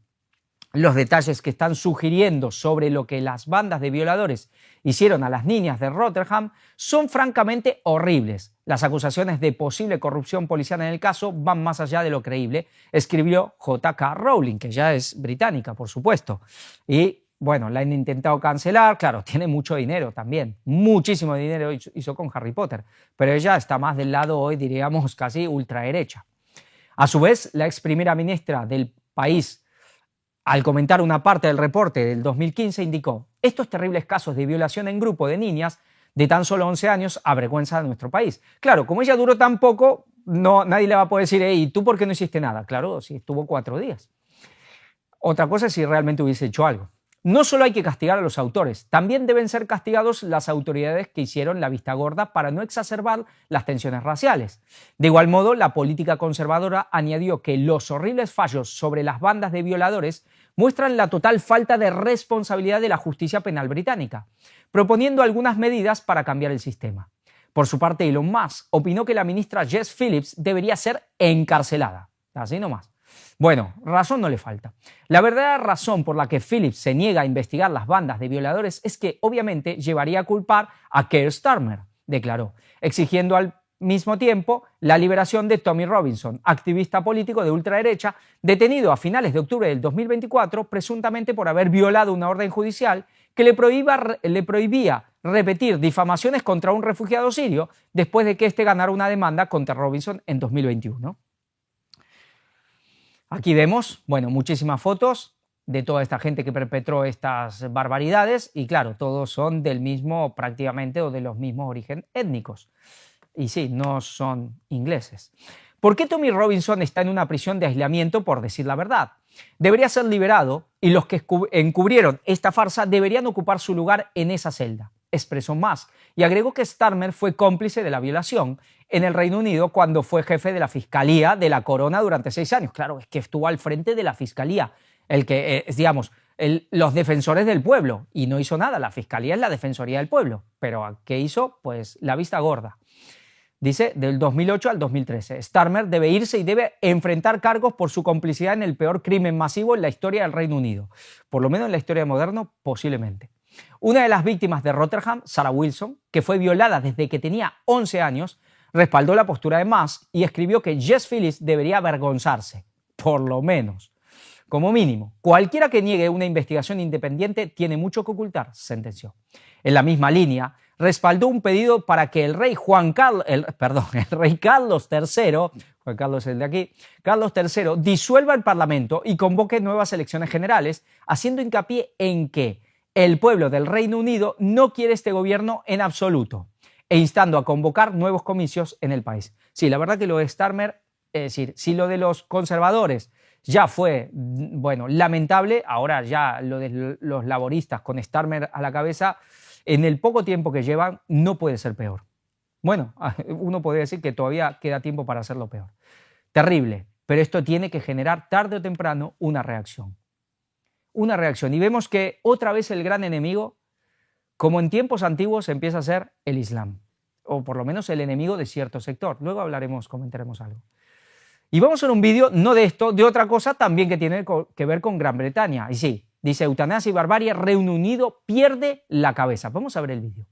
Los detalles que están sugiriendo sobre lo que las bandas de violadores hicieron a las niñas de Rotherham son francamente horribles. Las acusaciones de posible corrupción policial en el caso van más allá de lo creíble, escribió J.K. Rowling, que ya es británica, por supuesto. Y bueno, la han intentado cancelar, claro, tiene mucho dinero también, muchísimo dinero hizo con Harry Potter, pero ella está más del lado hoy, diríamos, casi ultraderecha. A su vez, la ex primera ministra del país, al comentar una parte del reporte del 2015, indicó: estos terribles casos de violación en grupo de niñas de tan solo 11 años avergüenzan a nuestro país. Claro, como ella duró tan poco, nadie le va a poder decir: ¿y tú por qué no hiciste nada? Claro, si estuvo 4 días. Otra cosa es si realmente hubiese hecho algo. No solo hay que castigar a los autores, también deben ser castigados las autoridades que hicieron la vista gorda para no exacerbar las tensiones raciales. De igual modo, la política conservadora añadió que los horribles fallos sobre las bandas de violadores muestran la total falta de responsabilidad de la justicia penal británica. proponiendo algunas medidas para cambiar el sistema. Por su parte, Elon Musk opinó que la ministra Jess Phillips debería ser encarcelada. Así nomás. Bueno, razón no le falta. La verdadera razón por la que Phillips se niega a investigar las bandas de violadores es que obviamente llevaría a culpar a Keir Starmer, declaró, exigiendo al mismo tiempo la liberación de Tommy Robinson, activista político de ultraderecha, detenido a finales de octubre del 2024 presuntamente por haber violado una orden judicial que le prohibía repetir difamaciones contra un refugiado sirio después de que éste ganara una demanda contra Robinson en 2021. Aquí vemos, bueno, muchísimas fotos de toda esta gente que perpetró estas barbaridades y claro, todos son del mismo prácticamente o de los mismos orígenes étnicos. Y sí, no son ingleses. ¿Por qué Tommy Robinson está en una prisión de aislamiento por decir la verdad? Debería ser liberado y los que encubrieron esta farsa deberían ocupar su lugar en esa celda, expresó Musk, y agregó que Starmer fue cómplice de la violación en el Reino Unido cuando fue jefe de la Fiscalía de la Corona durante 6 años. Claro, es que estuvo al frente de la Fiscalía, los defensores del pueblo, y no hizo nada. La Fiscalía es la Defensoría del Pueblo, pero ¿qué hizo? Pues la vista gorda. Dice, del 2008 al 2013. Starmer debe irse y debe enfrentar cargos por su complicidad en el peor crimen masivo en la historia del Reino Unido. Por lo menos en la historia moderna, posiblemente. Una de las víctimas de Rotherham, Sarah Wilson, que fue violada desde que tenía 11 años, respaldó la postura de Musk y escribió que Jess Phillips debería avergonzarse, por lo menos. Como mínimo, cualquiera que niegue una investigación independiente tiene mucho que ocultar, sentenció. En la misma línea, respaldó un pedido para que el rey Carlos III, Juan Carlos el de aquí, Carlos III, disuelva el Parlamento y convoque nuevas elecciones generales, haciendo hincapié en que el pueblo del Reino Unido no quiere este gobierno en absoluto e instando a convocar nuevos comicios en el país. Sí, la verdad que lo de Starmer, es decir, si lo de los conservadores ya fue, bueno, lamentable, ahora ya lo de los laboristas con Starmer a la cabeza, en el poco tiempo que llevan no puede ser peor. Bueno, uno podría decir que todavía queda tiempo para hacerlo peor. Terrible, pero esto tiene que generar tarde o temprano una reacción. Una reacción. Y vemos que otra vez el gran enemigo, como en tiempos antiguos, empieza a ser el Islam. O por lo menos el enemigo de cierto sector. Luego hablaremos, comentaremos algo. Y vamos a ver un vídeo, no de esto, de otra cosa también que tiene que ver con Gran Bretaña. Y sí, dice eutanasia y barbarie, Reino Unido pierde la cabeza. Vamos a ver el vídeo.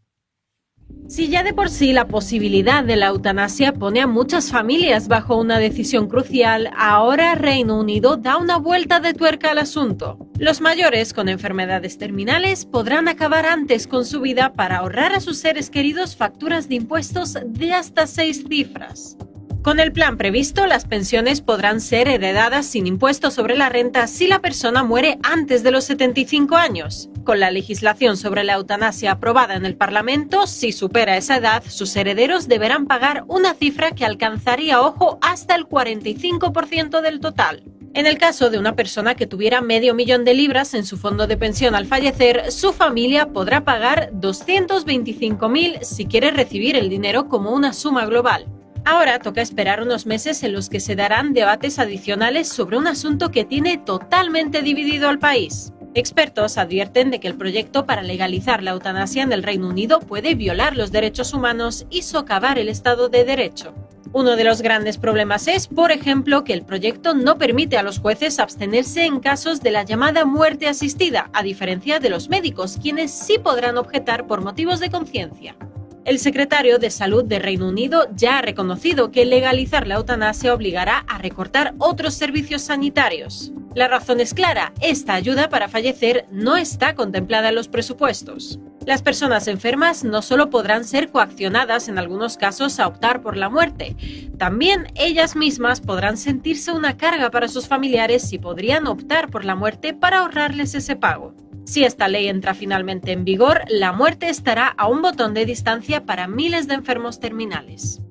Si ya de por sí la posibilidad de la eutanasia pone a muchas familias bajo una decisión crucial, ahora Reino Unido da una vuelta de tuerca al asunto. Los mayores con enfermedades terminales podrán acabar antes con su vida para ahorrar a sus seres queridos facturas de impuestos de hasta 6 cifras. Con el plan previsto, las pensiones podrán ser heredadas sin impuesto sobre la renta si la persona muere antes de los 75 años. Con la legislación sobre la eutanasia aprobada en el Parlamento, si supera esa edad, sus herederos deberán pagar una cifra que alcanzaría, ojo, hasta el 45% del total. En el caso de una persona que tuviera medio millón de libras en su fondo de pensión al fallecer, su familia podrá pagar 225.000 si quiere recibir el dinero como una suma global. Ahora toca esperar unos meses en los que se darán debates adicionales sobre un asunto que tiene totalmente dividido al país. Expertos advierten de que el proyecto para legalizar la eutanasia en el Reino Unido puede violar los derechos humanos y socavar el Estado de Derecho. Uno de los grandes problemas es, por ejemplo, que el proyecto no permite a los jueces abstenerse en casos de la llamada muerte asistida, a diferencia de los médicos, quienes sí podrán objetar por motivos de conciencia. El secretario de Salud de Reino Unido ya ha reconocido que legalizar la eutanasia obligará a recortar otros servicios sanitarios. La razón es clara, esta ayuda para fallecer no está contemplada en los presupuestos. Las personas enfermas no solo podrán ser coaccionadas en algunos casos a optar por la muerte, también ellas mismas podrán sentirse una carga para sus familiares y podrían optar por la muerte para ahorrarles ese pago. Si esta ley entra finalmente en vigor, la muerte estará a un botón de distancia para miles de enfermos terminales.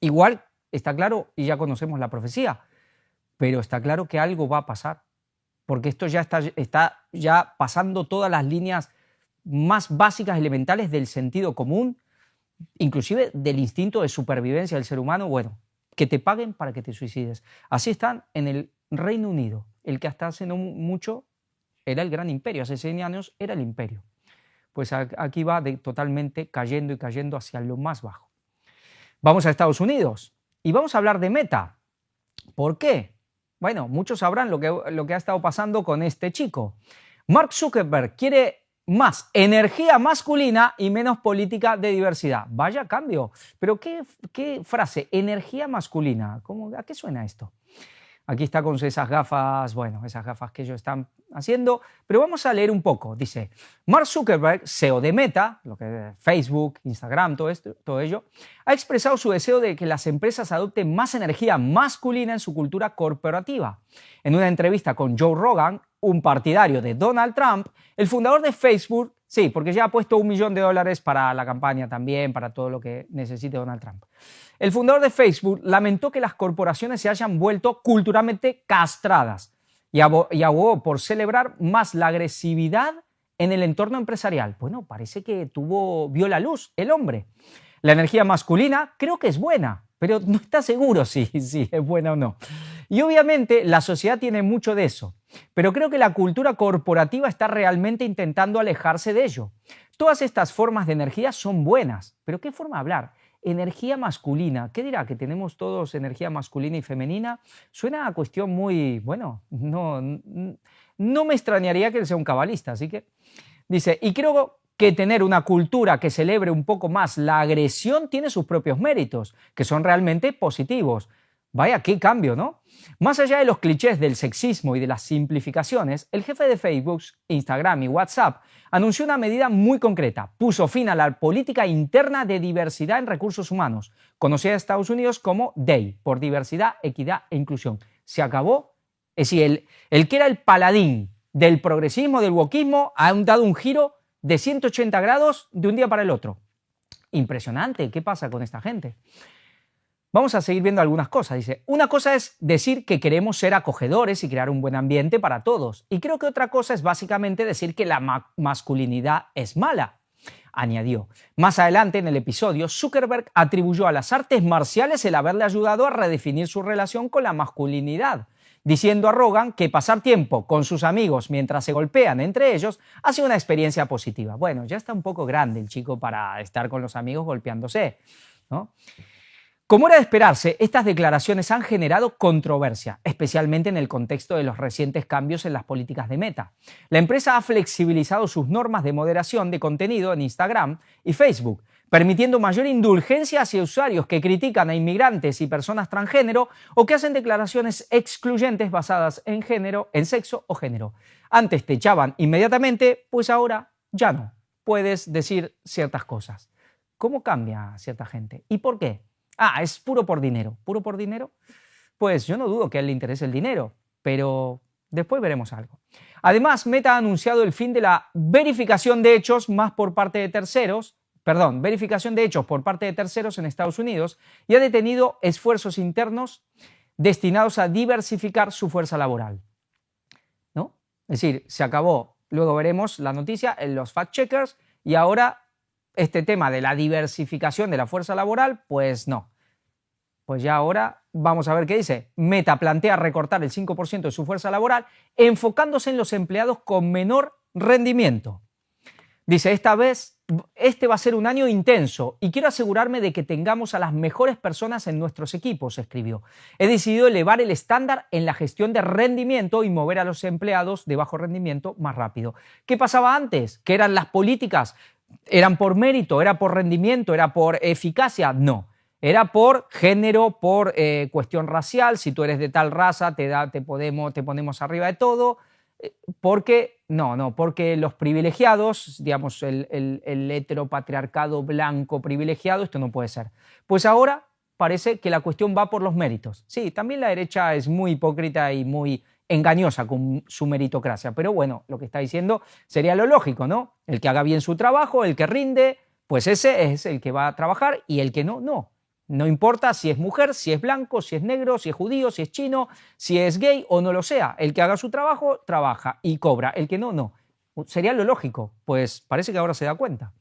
Igual, está claro, y ya conocemos la profecía, pero está claro que algo va a pasar, porque esto ya está ya pasando todas las líneas más básicas, elementales del sentido común, inclusive del instinto de supervivencia del ser humano, bueno, que te paguen para que te suicides. Así están en el Reino Unido, el que hasta hace no mucho era el gran imperio, hace 100 años era el imperio. pues aquí va totalmente cayendo y cayendo hacia lo más bajo. Vamos a Estados Unidos y vamos a hablar de Meta. ¿Por qué? Bueno, muchos sabrán lo que ha estado pasando con este chico. Mark Zuckerberg quiere más energía masculina y menos política de diversidad. Vaya cambio. Pero ¿qué frase? Energía masculina. ¿A qué suena esto? Aquí está con esas gafas, bueno, esas gafas que ellos están haciendo, pero vamos a leer un poco. Dice, Mark Zuckerberg, CEO de Meta, lo que es Facebook, Instagram, todo ello, ha expresado su deseo de que las empresas adopten más energía masculina en su cultura corporativa. En una entrevista con Joe Rogan, un partidario de Donald Trump, el fundador de Facebook, sí, porque ya ha puesto $1 millón para la campaña también, para todo lo que necesite Donald Trump. El fundador de Facebook lamentó que las corporaciones se hayan vuelto culturalmente castradas y abogó por celebrar más la agresividad en el entorno empresarial. Bueno, parece que vio la luz el hombre. La energía masculina creo que es buena, pero no está seguro si es buena o no. Y obviamente la sociedad tiene mucho de eso, pero creo que la cultura corporativa está realmente intentando alejarse de ello. Todas estas formas de energía son buenas, pero ¿qué forma de hablar? Energía masculina, ¿qué dirá? ¿Que tenemos todos energía masculina y femenina? Suena a cuestión muy, bueno, no me extrañaría que él sea un cabalista, así que dice, y creo que tener una cultura que celebre un poco más la agresión tiene sus propios méritos, que son realmente positivos. Vaya, qué cambio, ¿no? Más allá de los clichés del sexismo y de las simplificaciones, el jefe de Facebook, Instagram y WhatsApp anunció una medida muy concreta. Puso fin a la política interna de diversidad en recursos humanos, conocida en Estados Unidos como DEI, por diversidad, equidad e inclusión. Se acabó. Es decir, el que era el paladín del progresismo, del wokismo, ha dado un giro de 180 grados de un día para el otro. Impresionante. ¿Qué pasa con esta gente? Vamos a seguir viendo algunas cosas. Dice, una cosa es decir que queremos ser acogedores y crear un buen ambiente para todos. Y creo que otra cosa es básicamente decir que la masculinidad es mala. Añadió. Más adelante en el episodio, Zuckerberg atribuyó a las artes marciales el haberle ayudado a redefinir su relación con la masculinidad, diciendo a Rogan que pasar tiempo con sus amigos mientras se golpean entre ellos ha sido una experiencia positiva. Bueno, ya está un poco grande el chico para estar con los amigos golpeándose, ¿no? Como era de esperarse, estas declaraciones han generado controversia, especialmente en el contexto de los recientes cambios en las políticas de Meta. La empresa ha flexibilizado sus normas de moderación de contenido en Instagram y Facebook, permitiendo mayor indulgencia hacia usuarios que critican a inmigrantes y personas transgénero o que hacen declaraciones excluyentes basadas en género, en sexo o género. Antes te echaban inmediatamente, pues ahora ya no. Puedes decir ciertas cosas. ¿Cómo cambia cierta gente? ¿Y por qué? Es puro por dinero. ¿Puro por dinero? Pues yo no dudo que a él le interese el dinero, pero después veremos algo. Además, Meta ha anunciado el fin de la verificación de hechos por parte de terceros en Estados Unidos y ha detenido esfuerzos internos destinados a diversificar su fuerza laboral, ¿no? Es decir, se acabó, luego veremos la noticia en los fact-checkers y ahora este tema de la diversificación de la fuerza laboral, pues no. Pues ya ahora vamos a ver qué dice. Meta plantea recortar el 5% de su fuerza laboral enfocándose en los empleados con menor rendimiento. Dice, esta vez, este va a ser un año intenso y quiero asegurarme de que tengamos a las mejores personas en nuestros equipos, escribió. He decidido elevar el estándar en la gestión de rendimiento y mover a los empleados de bajo rendimiento más rápido. ¿Qué pasaba antes? ¿Qué eran las políticas? ¿Eran por mérito? ¿Era por rendimiento? ¿Era por eficacia? No. Era por género, por cuestión racial. Si tú eres de tal raza, te ponemos arriba de todo. Porque los privilegiados, digamos, el heteropatriarcado blanco privilegiado, esto no puede ser. Pues ahora parece que la cuestión va por los méritos. Sí, también la derecha es muy hipócrita y muy engañosa con su meritocracia, pero bueno, lo que está diciendo sería lo lógico, ¿no? El que haga bien su trabajo, el que rinde, pues ese es el que va a trabajar y el que no, no. No importa si es mujer, si es blanco, si es negro, si es judío, si es chino, si es gay o no lo sea. El que haga su trabajo, trabaja y cobra. El que no, no. Sería lo lógico. Pues parece que ahora se da cuenta.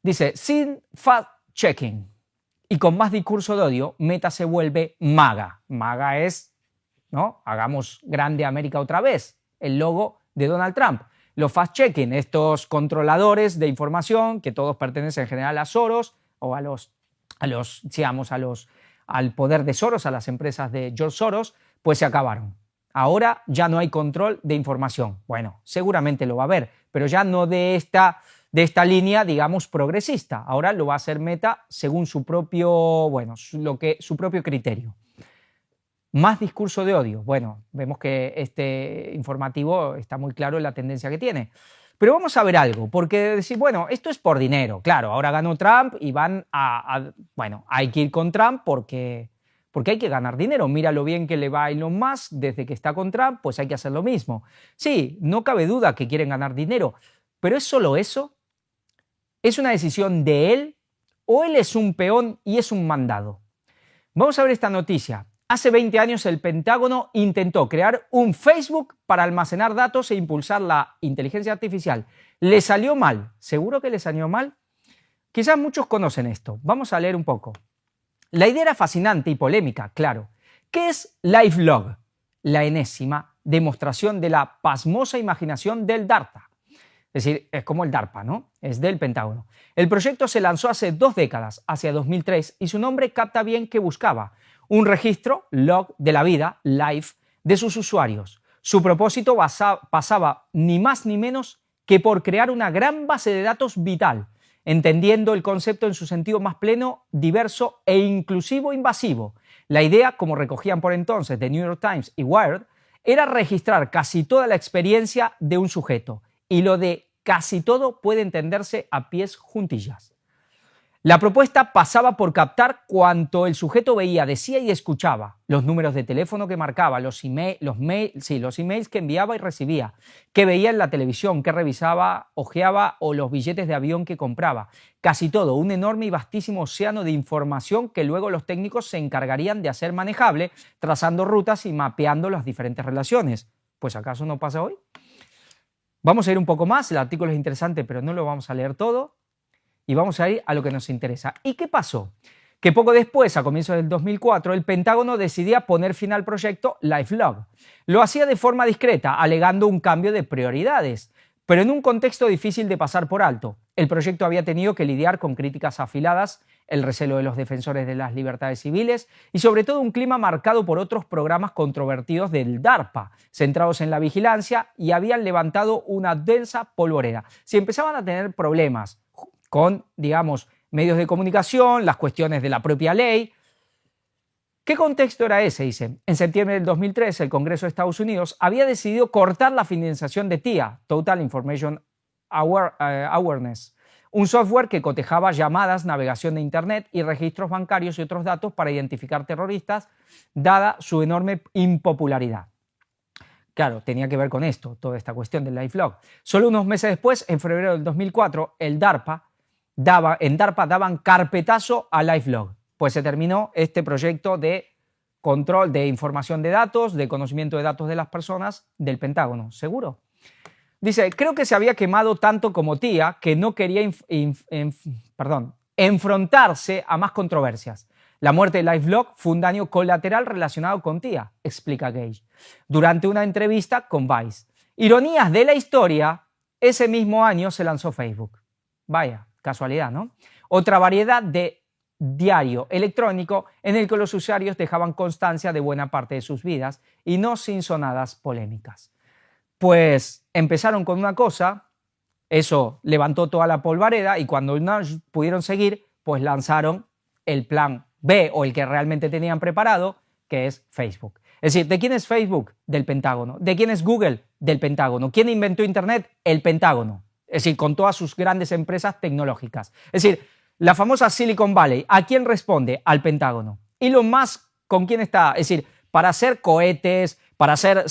Dice, sin fact-checking y con más discurso de odio, Meta se vuelve MAGA. MAGA es, ¿no? Hagamos grande América otra vez. El logo de Donald Trump. los fact-checking, estos controladores de información que todos pertenecen en general a Soros o al poder de Soros, a las empresas de George Soros, pues se acabaron. Ahora ya no hay control de información. Bueno, seguramente lo va a haber, pero ya no de esta línea, digamos, progresista. Ahora lo va a hacer Meta según su propio criterio. Más discurso de odio. Bueno, vemos que este informativo está muy claro en la tendencia que tiene. Pero vamos a ver algo, porque decir, bueno, esto es por dinero. Claro, ahora ganó Trump y hay que ir con Trump porque hay que ganar dinero. Mira lo bien que le va a Elon Musk desde que está con Trump, pues hay que hacer lo mismo. Sí, no cabe duda que quieren ganar dinero, pero ¿es solo eso? ¿Es una decisión de él o él es un peón y es un mandado? Vamos a ver esta noticia. Hace 20 años el Pentágono intentó crear un Facebook para almacenar datos e impulsar la inteligencia artificial. ¿Le salió mal? ¿Seguro que le salió mal? Quizás muchos conocen esto. Vamos a leer un poco. La idea era fascinante y polémica, claro. ¿Qué es LiveLog? La enésima demostración de la pasmosa imaginación del DARPA. Es decir, es como el DARPA, ¿no? Es del Pentágono. El proyecto se lanzó hace 2 décadas, hacia 2003, y su nombre capta bien que buscaba un registro, log, de la vida, life, de sus usuarios. Su propósito pasaba ni más ni menos que por crear una gran base de datos vital, entendiendo el concepto en su sentido más pleno, diverso e inclusivo invasivo. La idea, como recogían por entonces The New York Times y Wired, era registrar casi toda la experiencia de un sujeto, y lo de casi todo puede entenderse a pies juntillas. La propuesta pasaba por captar cuanto el sujeto veía, decía y escuchaba, los números de teléfono que marcaba, los emails que enviaba y recibía, que veía en la televisión, que revisaba, hojeaba o los billetes de avión que compraba. Casi todo, un enorme y vastísimo océano de información que luego los técnicos se encargarían de hacer manejable, trazando rutas y mapeando las diferentes relaciones. ¿Pues acaso no pasa hoy? Vamos a ir un poco más, el artículo es interesante, pero no lo vamos a leer todo. Y vamos a ir a lo que nos interesa. ¿Y qué pasó? Que poco después, a comienzos del 2004, el Pentágono decidía poner fin al proyecto LiveLog. Lo hacía de forma discreta, alegando un cambio de prioridades, pero en un contexto difícil de pasar por alto. El proyecto había tenido que lidiar con críticas afiladas, el recelo de los defensores de las libertades civiles y sobre todo un clima marcado por otros programas controvertidos del DARPA, centrados en la vigilancia y habían levantado una densa polvorera. Si empezaban a tener problemas con, digamos, medios de comunicación, las cuestiones de la propia ley. ¿Qué contexto era ese? Dice, en septiembre del 2003 el Congreso de Estados Unidos había decidido cortar la financiación de TIA, Total Information Awareness, un software que cotejaba llamadas, navegación de Internet y registros bancarios y otros datos para identificar terroristas, dada su enorme impopularidad. Claro, tenía que ver con esto, toda esta cuestión del LiveLog. Solo unos meses después, en febrero del 2004, en DARPA daban carpetazo a LiveLog. Pues se terminó este proyecto de control de información de datos, de conocimiento de datos de las personas del Pentágono. ¿Seguro? Dice, creo que se había quemado tanto como TIA que no quería enfrentarse a más controversias. La muerte de LiveLog fue un daño colateral relacionado con TIA, explica Gage, durante una entrevista con Vice. Ironías de la historia, ese mismo año se lanzó Facebook. Vaya, casualidad, ¿no? Otra variedad de diario electrónico en el que los usuarios dejaban constancia de buena parte de sus vidas y no sin sonadas polémicas. Pues empezaron con una cosa, eso levantó toda la polvareda y cuando no pudieron seguir, pues lanzaron el plan B o el que realmente tenían preparado, que es Facebook. Es decir, ¿de quién es Facebook? Del Pentágono. ¿De quién es Google? Del Pentágono. ¿Quién inventó Internet? El Pentágono. Es decir, con todas sus grandes empresas tecnológicas. Es decir, la famosa Silicon Valley, ¿a quién responde? Al Pentágono. Elon Musk, ¿con quién está? Es decir, para hacer cohetes, para hacer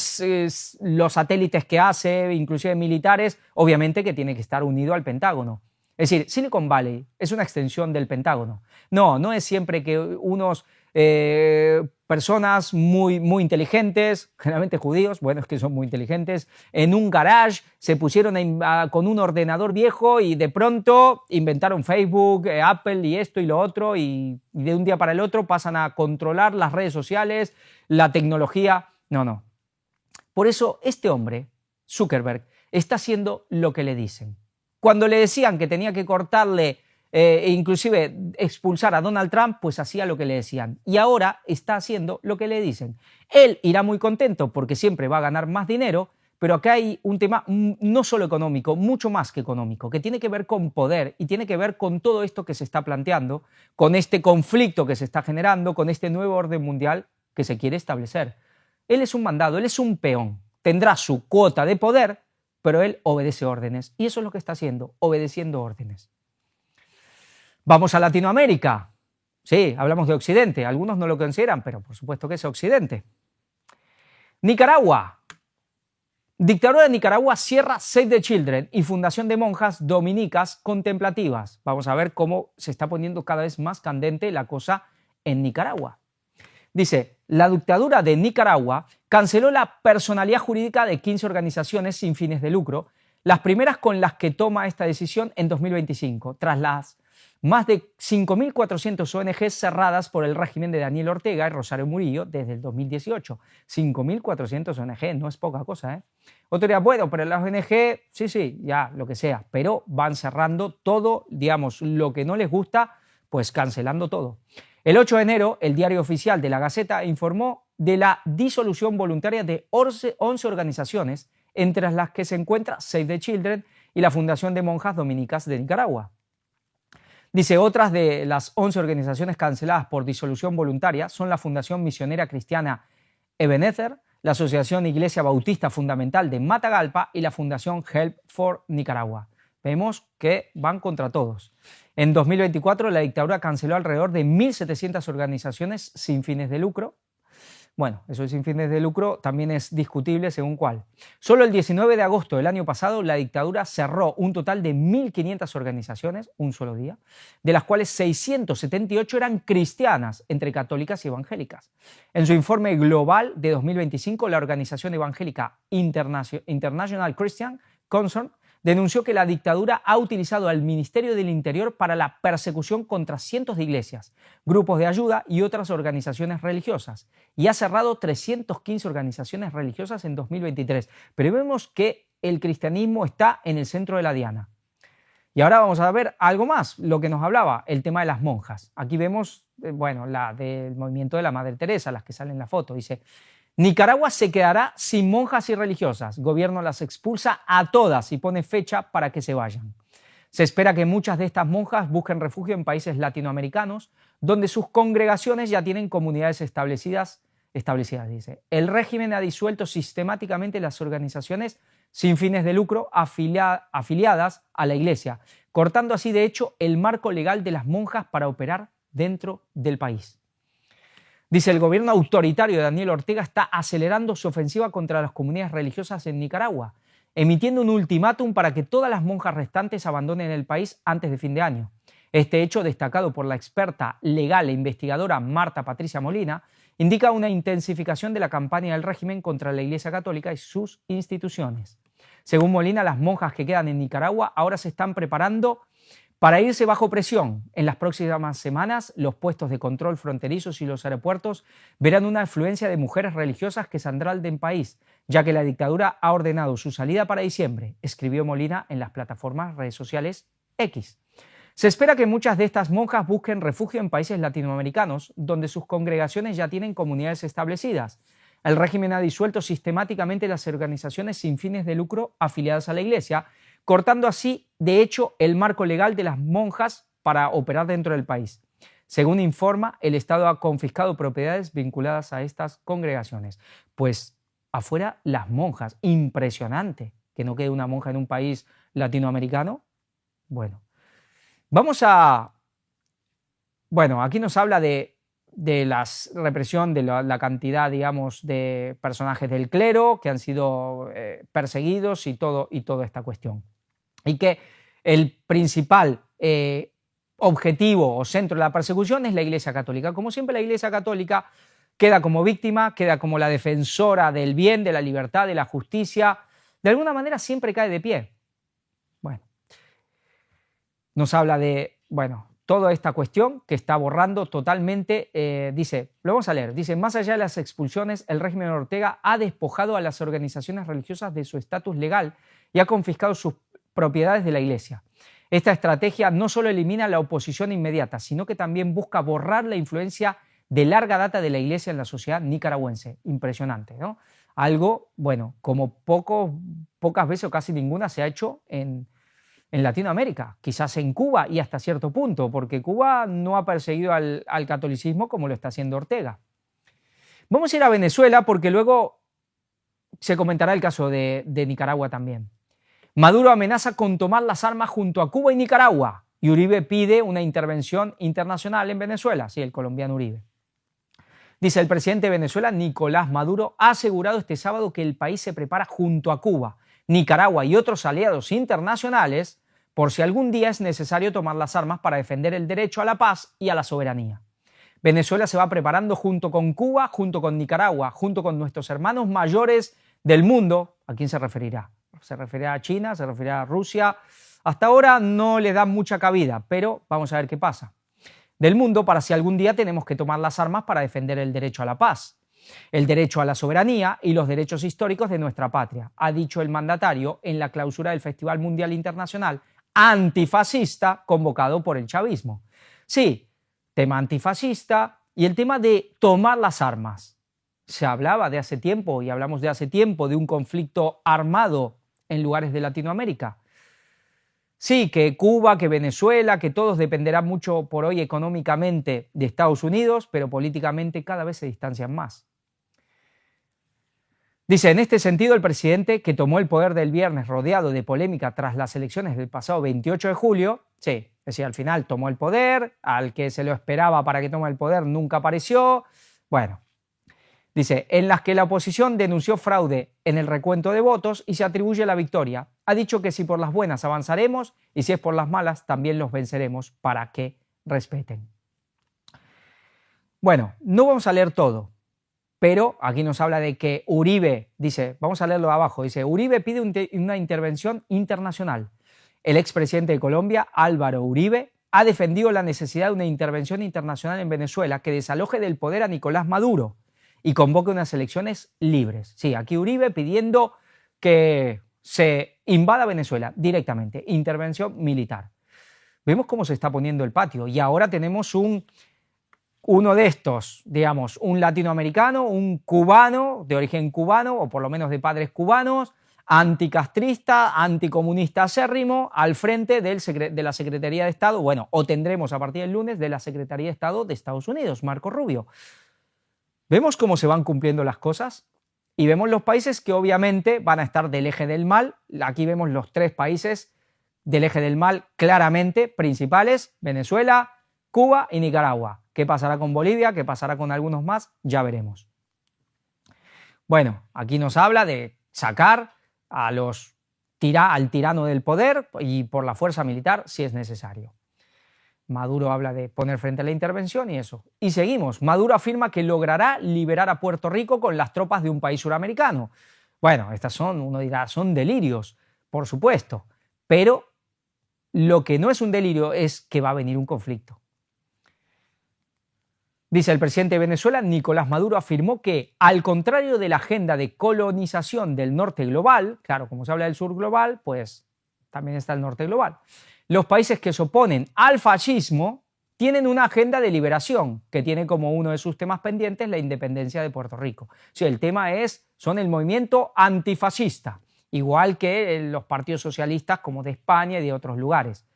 los satélites que hace, inclusive militares, obviamente que tiene que estar unido al Pentágono. Es decir, Silicon Valley es una extensión del Pentágono. No es siempre que unos personas muy inteligentes, generalmente judíos, bueno, es que son muy inteligentes, en un garage se pusieron con un ordenador viejo y de pronto inventaron Facebook, Apple y esto y lo otro y de un día para el otro pasan a controlar las redes sociales, la tecnología. No. Por eso este hombre, Zuckerberg, está haciendo lo que le dicen. Cuando le decían que tenía que cortarle e inclusive expulsar a Donald Trump, pues hacía lo que le decían. Y ahora está haciendo lo que le dicen. Él irá muy contento porque siempre va a ganar más dinero, pero acá hay un tema no solo económico, mucho más que económico, que tiene que ver con poder y tiene que ver con todo esto que se está planteando, con este conflicto que se está generando, con este nuevo orden mundial que se quiere establecer. Él es un mandado, él es un peón, tendrá su cuota de poder, pero él obedece órdenes. Y eso es lo que está haciendo, obedeciendo órdenes. Vamos a Latinoamérica. Sí, hablamos de Occidente. Algunos no lo consideran, pero por supuesto que es Occidente. Nicaragua. Dictadura de Nicaragua cierra Save the Children y Fundación de Monjas Dominicas Contemplativas. Vamos a ver cómo se está poniendo cada vez más candente la cosa en Nicaragua. Dice, la dictadura de Nicaragua canceló la personalidad jurídica de 15 organizaciones sin fines de lucro, las primeras con las que toma esta decisión en 2025, tras las más de 5.400 ONG cerradas por el régimen de Daniel Ortega y Rosario Murillo desde el 2018. 5.400 ONG, no es poca cosa, ¿eh? Otro día, bueno, pero las ONG, sí, ya, lo que sea, pero van cerrando todo, digamos, lo que no les gusta, pues cancelando todo. El 8 de enero, el diario oficial de la Gaceta informó de la disolución voluntaria de 11 organizaciones, entre las que se encuentra Save the Children y la Fundación de Monjas Dominicas de Nicaragua. Dice, otras de las 11 organizaciones canceladas por disolución voluntaria son la Fundación Misionera Cristiana Ebenezer, la Asociación Iglesia Bautista Fundamental de Matagalpa y la Fundación Help for Nicaragua. Vemos que van contra todos. En 2024 la dictadura canceló alrededor de 1.700 organizaciones sin fines de lucro. Bueno, eso de sin fines de lucro también es discutible según cuál. Solo el 19 de agosto del año pasado la dictadura cerró un total de 1.500 organizaciones, un solo día, de las cuales 678 eran cristianas, entre católicas y evangélicas. En su informe global de 2025, la organización evangélica International Christian Concern denunció que la dictadura ha utilizado al Ministerio del Interior para la persecución contra cientos de iglesias, grupos de ayuda y otras organizaciones religiosas, y ha cerrado 315 organizaciones religiosas en 2023. Pero vemos que el cristianismo está en el centro de la diana. Y ahora vamos a ver algo más, lo que nos hablaba, el tema de las monjas. Aquí vemos, bueno, la del movimiento de la Madre Teresa, las que salen en la foto. Dice, Nicaragua se quedará sin monjas y religiosas. Gobierno las expulsa a todas y pone fecha para que se vayan. Se espera que muchas de estas monjas busquen refugio en países latinoamericanos, donde sus congregaciones ya tienen comunidades establecidas, dice. El régimen ha disuelto sistemáticamente las organizaciones sin fines de lucro afiliadas a la Iglesia, cortando así, de hecho, el marco legal de las monjas para operar dentro del país. Dice, el gobierno autoritario de Daniel Ortega está acelerando su ofensiva contra las comunidades religiosas en Nicaragua, emitiendo un ultimátum para que todas las monjas restantes abandonen el país antes de fin de año. Este hecho, destacado por la experta legal e investigadora Marta Patricia Molina, indica una intensificación de la campaña del régimen contra la Iglesia Católica y sus instituciones. Según Molina, las monjas que quedan en Nicaragua ahora se están preparando para irse bajo presión. En las próximas semanas, los puestos de control fronterizos y los aeropuertos verán una afluencia de mujeres religiosas que saldrán del país, ya que la dictadura ha ordenado su salida para diciembre, escribió Molina en las plataformas redes sociales X. Se espera que muchas de estas monjas busquen refugio en países latinoamericanos, donde sus congregaciones ya tienen comunidades establecidas. El régimen ha disuelto sistemáticamente las organizaciones sin fines de lucro afiliadas a la Iglesia, cortando así, de hecho, el marco legal de las monjas para operar dentro del país. Según informa, el Estado ha confiscado propiedades vinculadas a estas congregaciones. Pues afuera las monjas, impresionante que no quede una monja en un país latinoamericano. Bueno, aquí nos habla de la represión, de la cantidad, digamos, de personajes del clero que han sido perseguidos y toda esta cuestión. Y que el principal objetivo o centro de la persecución es la Iglesia Católica. Como siempre, la Iglesia Católica queda como víctima, queda como la defensora del bien, de la libertad, de la justicia. De alguna manera siempre cae de pie. Bueno, nos habla de, toda esta cuestión que está borrando totalmente, dice, lo vamos a leer, dice, más allá de las expulsiones, el régimen de Ortega ha despojado a las organizaciones religiosas de su estatus legal y ha confiscado sus propiedades de la Iglesia. Esta estrategia no solo elimina la oposición inmediata, sino que también busca borrar la influencia de larga data de la Iglesia en la sociedad nicaragüense. Impresionante, ¿no? Algo, bueno, como pocas veces o casi ninguna se ha hecho en Latinoamérica, quizás en Cuba y hasta cierto punto, porque Cuba no ha perseguido al catolicismo como lo está haciendo Ortega. Vamos a ir a Venezuela porque luego se comentará el caso de Nicaragua también. Maduro amenaza con tomar las armas junto a Cuba y Nicaragua y Uribe pide una intervención internacional en Venezuela, sí, el colombiano Uribe. Dice el presidente de Venezuela, Nicolás Maduro, ha asegurado este sábado que el país se prepara junto a Cuba, Nicaragua y otros aliados internacionales por si algún día es necesario tomar las armas para defender el derecho a la paz y a la soberanía. Venezuela se va preparando junto con Cuba, junto con Nicaragua, junto con nuestros hermanos mayores del mundo. ¿A quién se referirá? Se referirá a China, se referirá a Rusia. Hasta ahora no le da mucha cabida, pero vamos a ver qué pasa. Del mundo para si algún día tenemos que tomar las armas para defender el derecho a la paz, el derecho a la soberanía y los derechos históricos de nuestra patria, ha dicho el mandatario en la clausura del Festival Mundial Internacional Antifascista convocado por el chavismo. Sí, tema antifascista y el tema de tomar las armas. Se hablaba de hace tiempo y hablamos de hace tiempo de un conflicto armado en lugares de Latinoamérica. Sí, que Cuba, que Venezuela, que todos dependerán mucho por hoy económicamente de Estados Unidos, pero políticamente cada vez se distancian más. Dice, en este sentido, el presidente que tomó el poder del viernes rodeado de polémica tras las elecciones del pasado 28 de julio, sí, es decir, al final tomó el poder, al que se lo esperaba para que tome el poder nunca apareció, bueno. Dice, en las que la oposición denunció fraude en el recuento de votos y se atribuye la victoria. Ha dicho que si por las buenas avanzaremos y si es por las malas también los venceremos para que respeten. Bueno, no vamos a leer todo, pero aquí nos habla de que Uribe, dice, vamos a leerlo abajo, dice, Uribe pide una intervención internacional. El expresidente de Colombia, Álvaro Uribe, ha defendido la necesidad de una intervención internacional en Venezuela que desaloje del poder a Nicolás Maduro y convoque unas elecciones libres. Sí, aquí Uribe pidiendo que se invada Venezuela directamente, intervención militar. Vemos cómo se está poniendo el patio y ahora tenemos uno de estos, digamos, un latinoamericano, un cubano, de origen cubano o por lo menos de padres cubanos, anticastrista, anticomunista acérrimo, al frente de la Secretaría de Estado, bueno, o tendremos a partir del lunes de la Secretaría de Estado de Estados Unidos, Marco Rubio. Vemos cómo se van cumpliendo las cosas y vemos los países que obviamente van a estar del eje del mal. Aquí vemos los tres países del eje del mal claramente principales, Venezuela, Cuba y Nicaragua. ¿Qué pasará con Bolivia? ¿Qué pasará con algunos más? Ya veremos. Bueno, aquí nos habla de sacar al tirano del poder y por la fuerza militar si es necesario. Maduro habla de poner frente a la intervención y eso. Y seguimos. Maduro afirma que logrará liberar a Puerto Rico con las tropas de un país suramericano. Bueno, uno dirá, son delirios, por supuesto. Pero lo que no es un delirio es que va a venir un conflicto. Dice el presidente de Venezuela, Nicolás Maduro, afirmó que, al contrario de la agenda de colonización del norte global, claro, como se habla del sur global, pues también está el norte global. Los países que se oponen al fascismo tienen una agenda de liberación que tiene como uno de sus temas pendientes la independencia de Puerto Rico. Sí, el tema son el movimiento antifascista, igual que los partidos socialistas como de España y de otros lugares,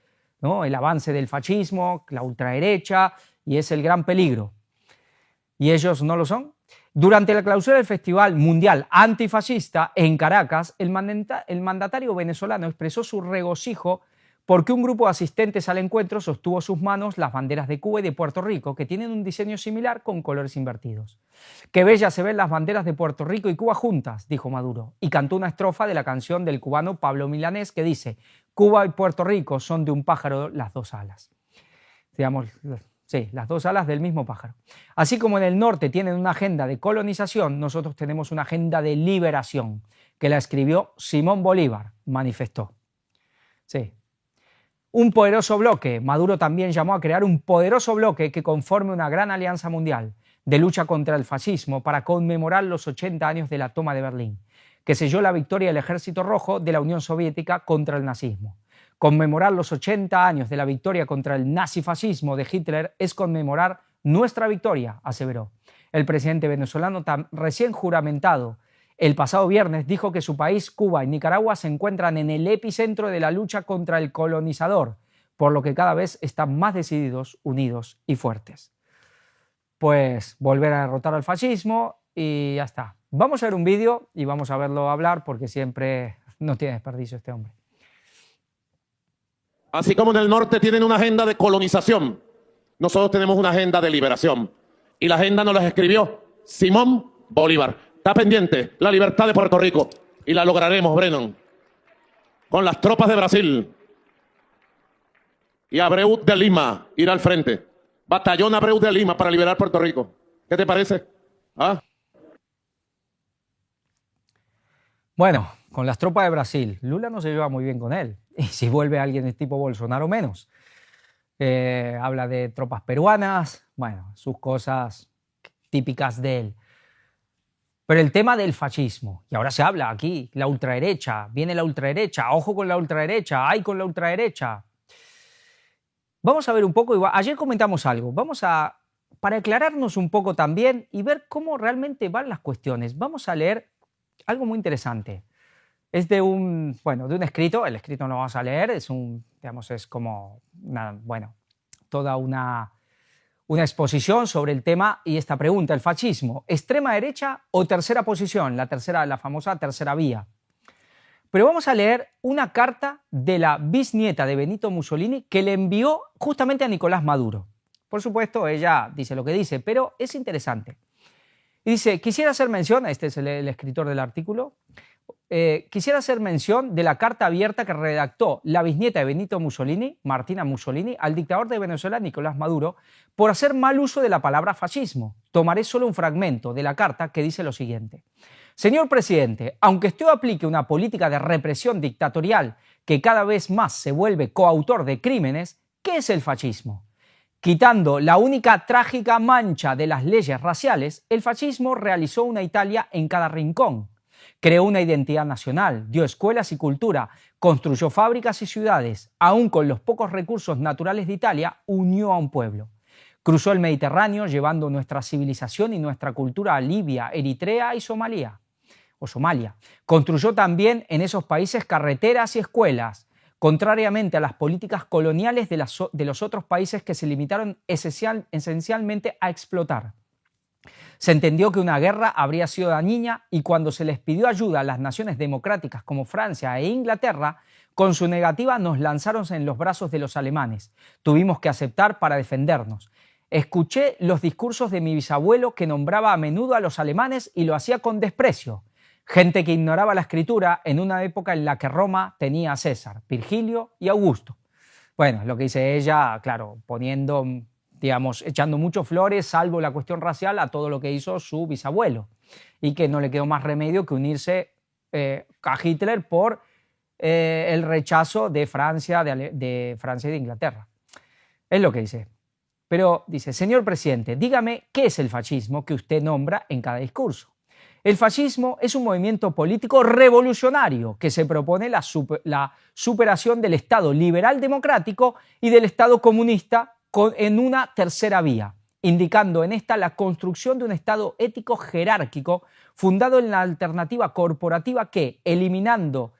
¿no? El avance del fascismo, la ultraderecha, y es el gran peligro. ¿Y ellos no lo son? Durante la clausura del Festival Mundial Antifascista en Caracas, el mandatario venezolano expresó su regocijo porque un grupo de asistentes al encuentro sostuvo sus manos las banderas de Cuba y de Puerto Rico, que tienen un diseño similar con colores invertidos. Qué bellas se ven las banderas de Puerto Rico y Cuba juntas, dijo Maduro, y cantó una estrofa de la canción del cubano Pablo Milanés que dice: Cuba y Puerto Rico son de un pájaro las dos alas. Digamos, sí, las dos alas del mismo pájaro. Así como en el norte tienen una agenda de colonización, nosotros tenemos una agenda de liberación, que la escribió Simón Bolívar, manifestó. Sí. Un poderoso bloque. Maduro también llamó a crear un poderoso bloque que conforme una gran alianza mundial de lucha contra el fascismo para conmemorar los 80 años de la toma de Berlín, que selló la victoria del Ejército Rojo de la Unión Soviética contra el nazismo. Conmemorar los 80 años de la victoria contra el nazifascismo de Hitler es conmemorar nuestra victoria, aseveró. El presidente venezolano, recién juramentado el pasado viernes, dijo que su país, Cuba y Nicaragua, se encuentran en el epicentro de la lucha contra el colonizador, por lo que cada vez están más decididos, unidos y fuertes. Pues volver a derrotar al fascismo y ya está. Vamos a ver un vídeo y vamos a verlo hablar porque siempre no tiene desperdicio este hombre. Así como en el norte tienen una agenda de colonización, nosotros tenemos una agenda de liberación. Y la agenda nos la escribió Simón Bolívar. Está pendiente la libertad de Puerto Rico y la lograremos, Brennan, con las tropas de Brasil. Y Abreu de Lima irá al frente. Batallón Abreu de Lima para liberar Puerto Rico. ¿Qué te parece? ¿Ah? Bueno, con las tropas de Brasil, Lula no se lleva muy bien con él. Y si vuelve alguien de tipo Bolsonaro, menos. Habla de tropas peruanas, bueno, sus cosas típicas de él. Pero el tema del fascismo, y ahora se habla aquí, la ultraderecha, viene la ultraderecha, ojo con la ultraderecha, ay con la ultraderecha. Vamos a ver un poco, ayer comentamos algo, para aclararnos un poco también y ver cómo realmente van las cuestiones, vamos a leer algo muy interesante. Es de un escrito, el escrito no lo vamos a leer, es como toda una exposición sobre el tema y esta pregunta, el fascismo, ¿extrema derecha o tercera posición? La famosa tercera vía. Pero vamos a leer una carta de la bisnieta de Benito Mussolini que le envió justamente a Nicolás Maduro. Por supuesto, ella dice lo que dice, pero es interesante. Y dice, quisiera hacer mención, este es el escritor del artículo, quisiera hacer mención de la carta abierta que redactó la bisnieta de Benito Mussolini, Martina Mussolini, al dictador de Venezuela, Nicolás Maduro, por hacer mal uso de la palabra fascismo. Tomaré solo un fragmento de la carta que dice lo siguiente. Señor presidente, aunque usted aplique una política de represión dictatorial que cada vez más se vuelve coautor de crímenes, ¿qué es el fascismo? Quitando la única trágica mancha de las leyes raciales, el fascismo realizó una Italia en cada rincón. Creó una identidad nacional, dio escuelas y cultura, construyó fábricas y ciudades, aún con los pocos recursos naturales de Italia, unió a un pueblo. Cruzó el Mediterráneo llevando nuestra civilización y nuestra cultura a Libia, Eritrea y Somalia. Construyó también en esos países carreteras y escuelas, contrariamente a las políticas coloniales de los otros países que se limitaron esencialmente a explotar. Se entendió que una guerra habría sido dañina y cuando se les pidió ayuda a las naciones democráticas como Francia e Inglaterra, con su negativa nos lanzaron en los brazos de los alemanes. Tuvimos que aceptar para defendernos. Escuché los discursos de mi bisabuelo que nombraba a menudo a los alemanes y lo hacía con desprecio. Gente que ignoraba la escritura en una época en la que Roma tenía a César, Virgilio y Augusto. Bueno, lo que dice ella, claro, echando muchos flores, salvo la cuestión racial, a todo lo que hizo su bisabuelo. Y que no le quedó más remedio que unirse a Hitler por el rechazo de Francia y de Inglaterra. Es lo que dice. Pero dice, señor presidente, dígame qué es el fascismo que usted nombra en cada discurso. El fascismo es un movimiento político revolucionario que se propone la superación del Estado liberal democrático y del Estado comunista en una tercera vía, indicando en esta la construcción de un Estado ético jerárquico fundado en la alternativa corporativa que, eliminando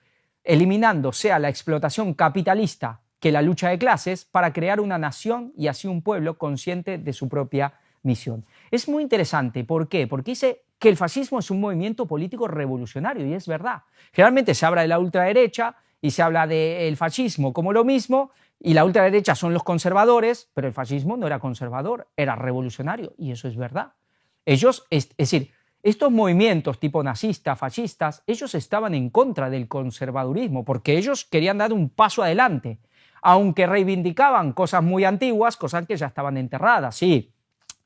sea la explotación capitalista que la lucha de clases para crear una nación y así un pueblo consciente de su propia misión. Es muy interesante. ¿Por qué? Porque dice que el fascismo es un movimiento político revolucionario y es verdad. Generalmente se habla de la ultraderecha y se habla del fascismo como lo mismo y la ultraderecha son los conservadores, pero el fascismo no era conservador, era revolucionario y eso es verdad. Ellos, es decir, estos movimientos tipo nazistas, fascistas, ellos estaban en contra del conservadurismo porque ellos querían dar un paso adelante, aunque reivindicaban cosas muy antiguas, cosas que ya estaban enterradas, sí.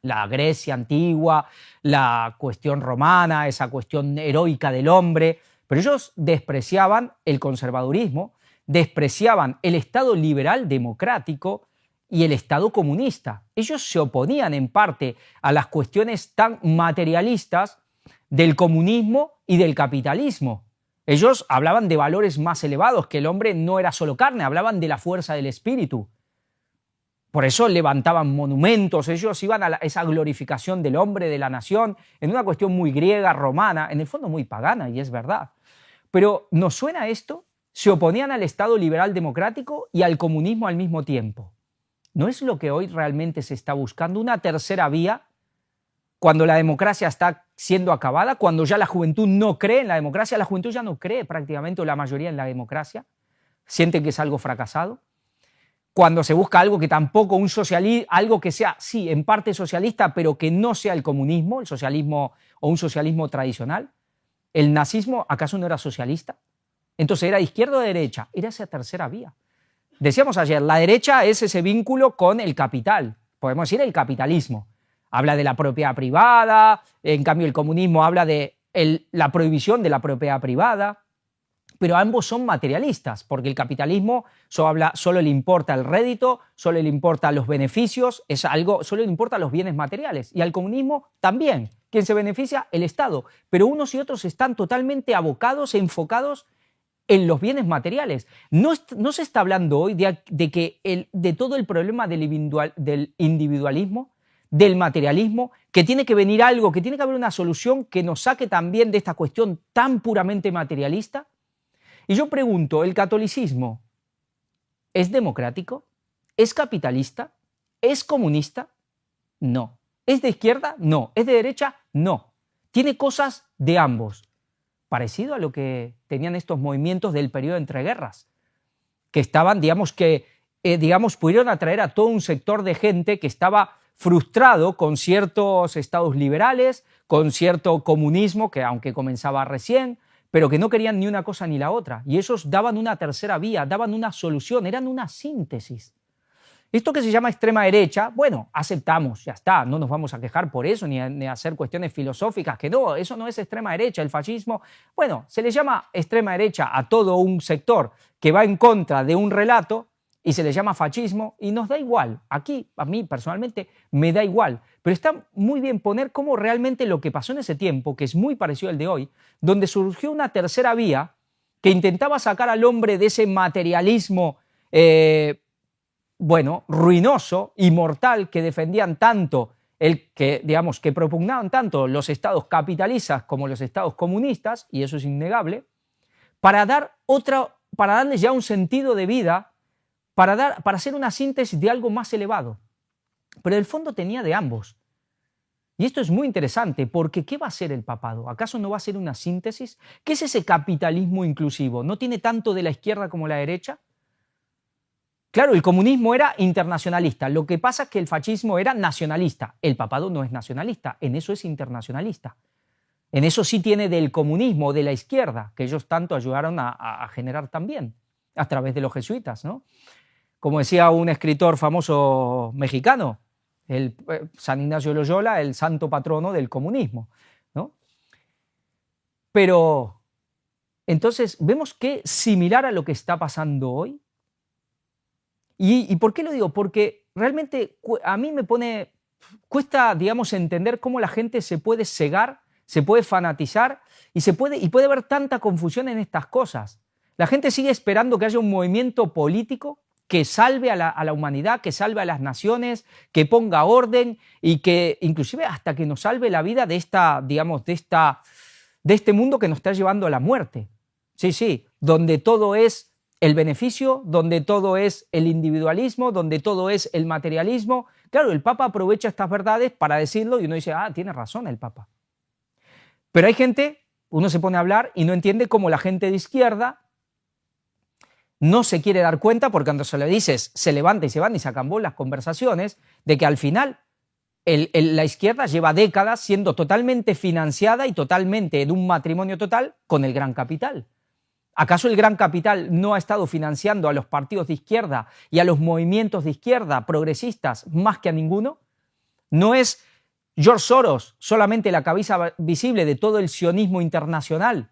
La Grecia antigua, la cuestión romana, esa cuestión heroica del hombre, pero ellos despreciaban el conservadurismo, despreciaban el Estado liberal democrático y el Estado comunista. Ellos se oponían en parte a las cuestiones tan materialistas del comunismo y del capitalismo. Ellos hablaban de valores más elevados, que el hombre no era solo carne, hablaban de la fuerza del espíritu. Por eso levantaban monumentos, ellos iban a esa glorificación del hombre, de la nación, en una cuestión muy griega, romana, en el fondo muy pagana, y es verdad. Pero ¿nos suena esto? Se oponían al Estado liberal democrático y al comunismo al mismo tiempo. ¿No es lo que hoy realmente se está buscando? Una tercera vía, cuando la democracia está siendo acabada, cuando ya la juventud no cree en la democracia, la juventud ya no cree prácticamente, o la mayoría, en la democracia, sienten que es algo fracasado. Cuando se busca algo que tampoco algo que sea, sí, en parte socialista, pero que no sea el comunismo, el socialismo o un socialismo tradicional. ¿El nazismo acaso no era socialista? Entonces, ¿era izquierda o derecha? Era esa tercera vía. Decíamos ayer, la derecha es ese vínculo con el capital, podemos decir el capitalismo. Habla de la propiedad privada, en cambio el comunismo habla de la prohibición de la propiedad privada. Pero ambos son materialistas, porque el capitalismo solo le importa el rédito, solo le importa los beneficios, solo le importa los bienes materiales. Y al comunismo también. ¿Quién se beneficia? El Estado. Pero unos y otros están totalmente abocados, enfocados en los bienes materiales. No se está hablando hoy de todo el problema del individualismo, del materialismo, que tiene que venir algo, que tiene que haber una solución que nos saque también de esta cuestión tan puramente materialista. Y yo pregunto, ¿el catolicismo es democrático? ¿Es capitalista? ¿Es comunista? No. ¿Es de izquierda? No. ¿Es de derecha? No. Tiene cosas de ambos. Parecido a lo que tenían estos movimientos del periodo entre guerras, que estaban, pudieron atraer a todo un sector de gente que estaba frustrado con ciertos estados liberales, con cierto comunismo, que aunque comenzaba recién, pero que no querían ni una cosa ni la otra. Y esos daban una tercera vía, daban una solución, eran una síntesis. Esto que se llama extrema derecha, bueno, aceptamos, ya está, no nos vamos a quejar por eso, ni a hacer cuestiones filosóficas, que no, eso no es extrema derecha, el fascismo. Bueno, se le llama extrema derecha a todo un sector que va en contra de un relato y se le llama fascismo y nos da igual. Aquí, a mí personalmente, me da igual. Pero está muy bien poner cómo realmente lo que pasó en ese tiempo, que es muy parecido al de hoy, donde surgió una tercera vía que intentaba sacar al hombre de ese materialismo ruinoso y mortal que defendían tanto, que propugnaban tanto los estados capitalistas como los estados comunistas, y eso es innegable, para darles ya un sentido de vida, para hacer una síntesis de algo más elevado. Pero el fondo tenía de ambos. Y esto es muy interesante, porque ¿qué va a ser el papado? ¿Acaso no va a ser una síntesis? ¿Qué es ese capitalismo inclusivo? ¿No tiene tanto de la izquierda como la derecha? Claro, el comunismo era internacionalista, lo que pasa es que el fascismo era nacionalista. El papado no es nacionalista, en eso es internacionalista. En eso sí tiene del comunismo, de la izquierda, que ellos tanto ayudaron a generar también, a través de los jesuitas, ¿no? Como decía un escritor famoso mexicano, San Ignacio de Loyola, el santo patrono del comunismo, ¿no? Pero entonces vemos que similar a lo que está pasando hoy. ¿Y por qué lo digo? Porque realmente a mí cuesta, entender cómo la gente se puede cegar, se puede fanatizar y puede haber tanta confusión en estas cosas. La gente sigue esperando que haya un movimiento político que salve a la humanidad, que salve a las naciones, que ponga orden y que inclusive hasta que nos salve la vida de este mundo que nos está llevando a la muerte. Sí, donde todo es el beneficio, donde todo es el individualismo, donde todo es el materialismo. Claro, el Papa aprovecha estas verdades para decirlo y uno dice, tiene razón el Papa. Pero hay gente, uno se pone a hablar y no entiende cómo la gente de izquierda no se quiere dar cuenta, porque cuando se lo dices, se levanta y se van y se acabó las conversaciones, de que al final la izquierda lleva décadas siendo totalmente financiada y totalmente en un matrimonio total con el gran capital. ¿Acaso el gran capital no ha estado financiando a los partidos de izquierda y a los movimientos de izquierda progresistas más que a ninguno? ¿No es George Soros solamente la cabeza visible de todo el sionismo internacional,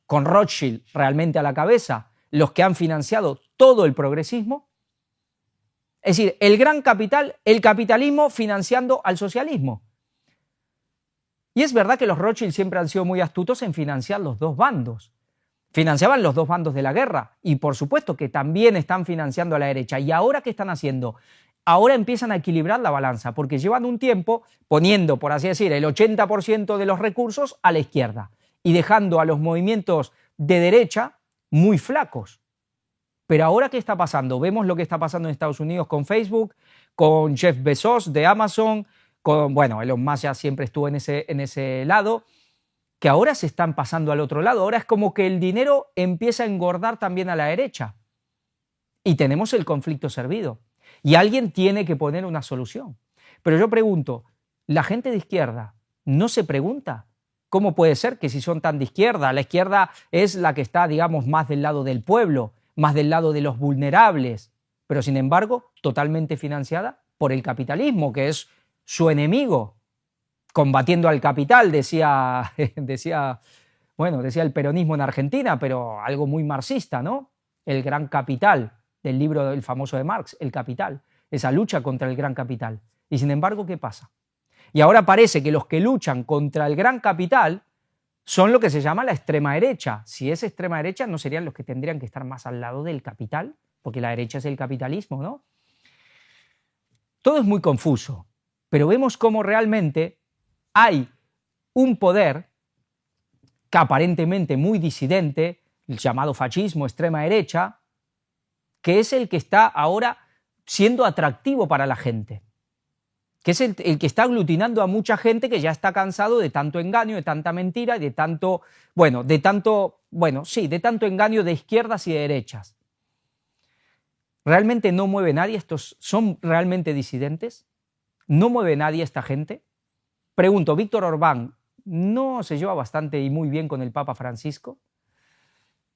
con Rothschild realmente a la cabeza, los que han financiado todo el progresismo. Es decir, el gran capital, el capitalismo financiando al socialismo. Y es verdad que los Rothschild siempre han sido muy astutos en financiar los dos bandos. Financiaban los dos bandos de la guerra y por supuesto que también están financiando a la derecha. ¿Y ahora qué están haciendo? Ahora empiezan a equilibrar la balanza porque llevan un tiempo poniendo, por así decir, el 80% de los recursos a la izquierda y dejando a los movimientos de derecha muy flacos. Pero ahora, ¿qué está pasando? Vemos lo que está pasando en Estados Unidos con Facebook, con Jeff Bezos de Amazon, bueno, Elon Musk ya siempre estuvo en ese lado, que ahora se están pasando al otro lado. Ahora es como que el dinero empieza a engordar también a la derecha. Y tenemos el conflicto servido. Y alguien tiene que poner una solución. Pero yo pregunto, ¿la gente de izquierda no se pregunta cómo puede ser que si son tan de izquierda? La izquierda es la que está, digamos, más del lado del pueblo, más del lado de los vulnerables, pero sin embargo totalmente financiada por el capitalismo, que es su enemigo, combatiendo al capital, decía el peronismo en Argentina, pero algo muy marxista, ¿no? El gran capital, del libro del famoso de Marx, El Capital, esa lucha contra el gran capital. Y sin embargo, ¿qué pasa? Y ahora parece que los que luchan contra el gran capital son lo que se llama la extrema derecha. Si es extrema derecha, ¿no serían los que tendrían que estar más al lado del capital? Porque la derecha es el capitalismo, ¿no? Todo es muy confuso, pero vemos cómo realmente hay un poder que aparentemente muy disidente, el llamado fascismo, extrema derecha, que es el que está ahora siendo atractivo para la gente, que es el que está aglutinando a mucha gente que ya está cansado de tanto engaño, de tanta mentira y de tanto engaño de izquierdas y de derechas. ¿Realmente no mueve nadie? ¿Estos son realmente disidentes? ¿No mueve nadie esta gente? Pregunto, ¿Víctor Orbán no se lleva bastante y muy bien con el Papa Francisco?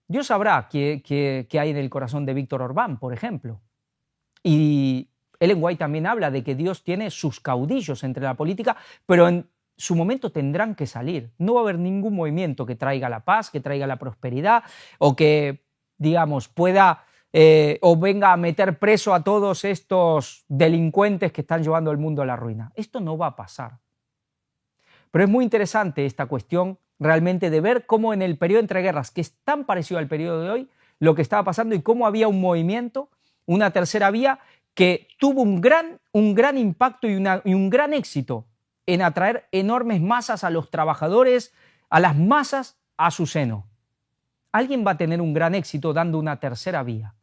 Dios sabrá qué hay en el corazón de Víctor Orbán, por ejemplo. Y Ellen White también habla de que Dios tiene sus caudillos entre la política, pero en su momento tendrán que salir. No va a haber ningún movimiento que traiga la paz, que traiga la prosperidad o que, digamos, pueda o venga a meter preso a todos estos delincuentes que están llevando al mundo a la ruina. Esto no va a pasar. Pero es muy interesante esta cuestión realmente de ver cómo en el periodo entre guerras, que es tan parecido al periodo de hoy, lo que estaba pasando y cómo había un movimiento, una tercera vía, que tuvo un gran impacto y un gran éxito en atraer enormes masas a los trabajadores, a las masas a su seno. Alguien va a tener un gran éxito dando una tercera vía.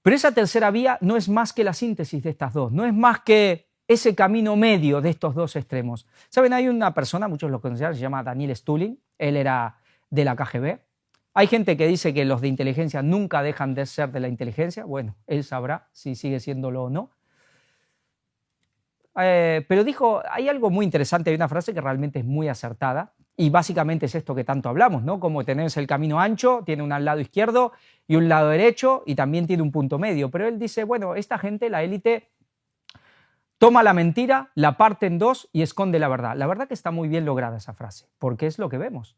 Pero esa tercera vía no es más que la síntesis de estas dos, no es más que ese camino medio de estos dos extremos. ¿Saben? Hay una persona, muchos lo conocen, se llama Daniel Stulin, él era de la KGB. Hay gente que dice que los de inteligencia nunca dejan de ser de la inteligencia. Bueno, él sabrá si sigue siéndolo o no. Pero dijo, hay algo muy interesante, hay una frase que realmente es muy acertada y básicamente es esto que tanto hablamos, ¿no? Como tenemos el camino ancho, tiene un lado izquierdo y un lado derecho y también tiene un punto medio. Pero él dice, bueno, esta gente, la élite, toma la mentira, la parte en dos y esconde la verdad. La verdad que está muy bien lograda esa frase, porque es lo que vemos.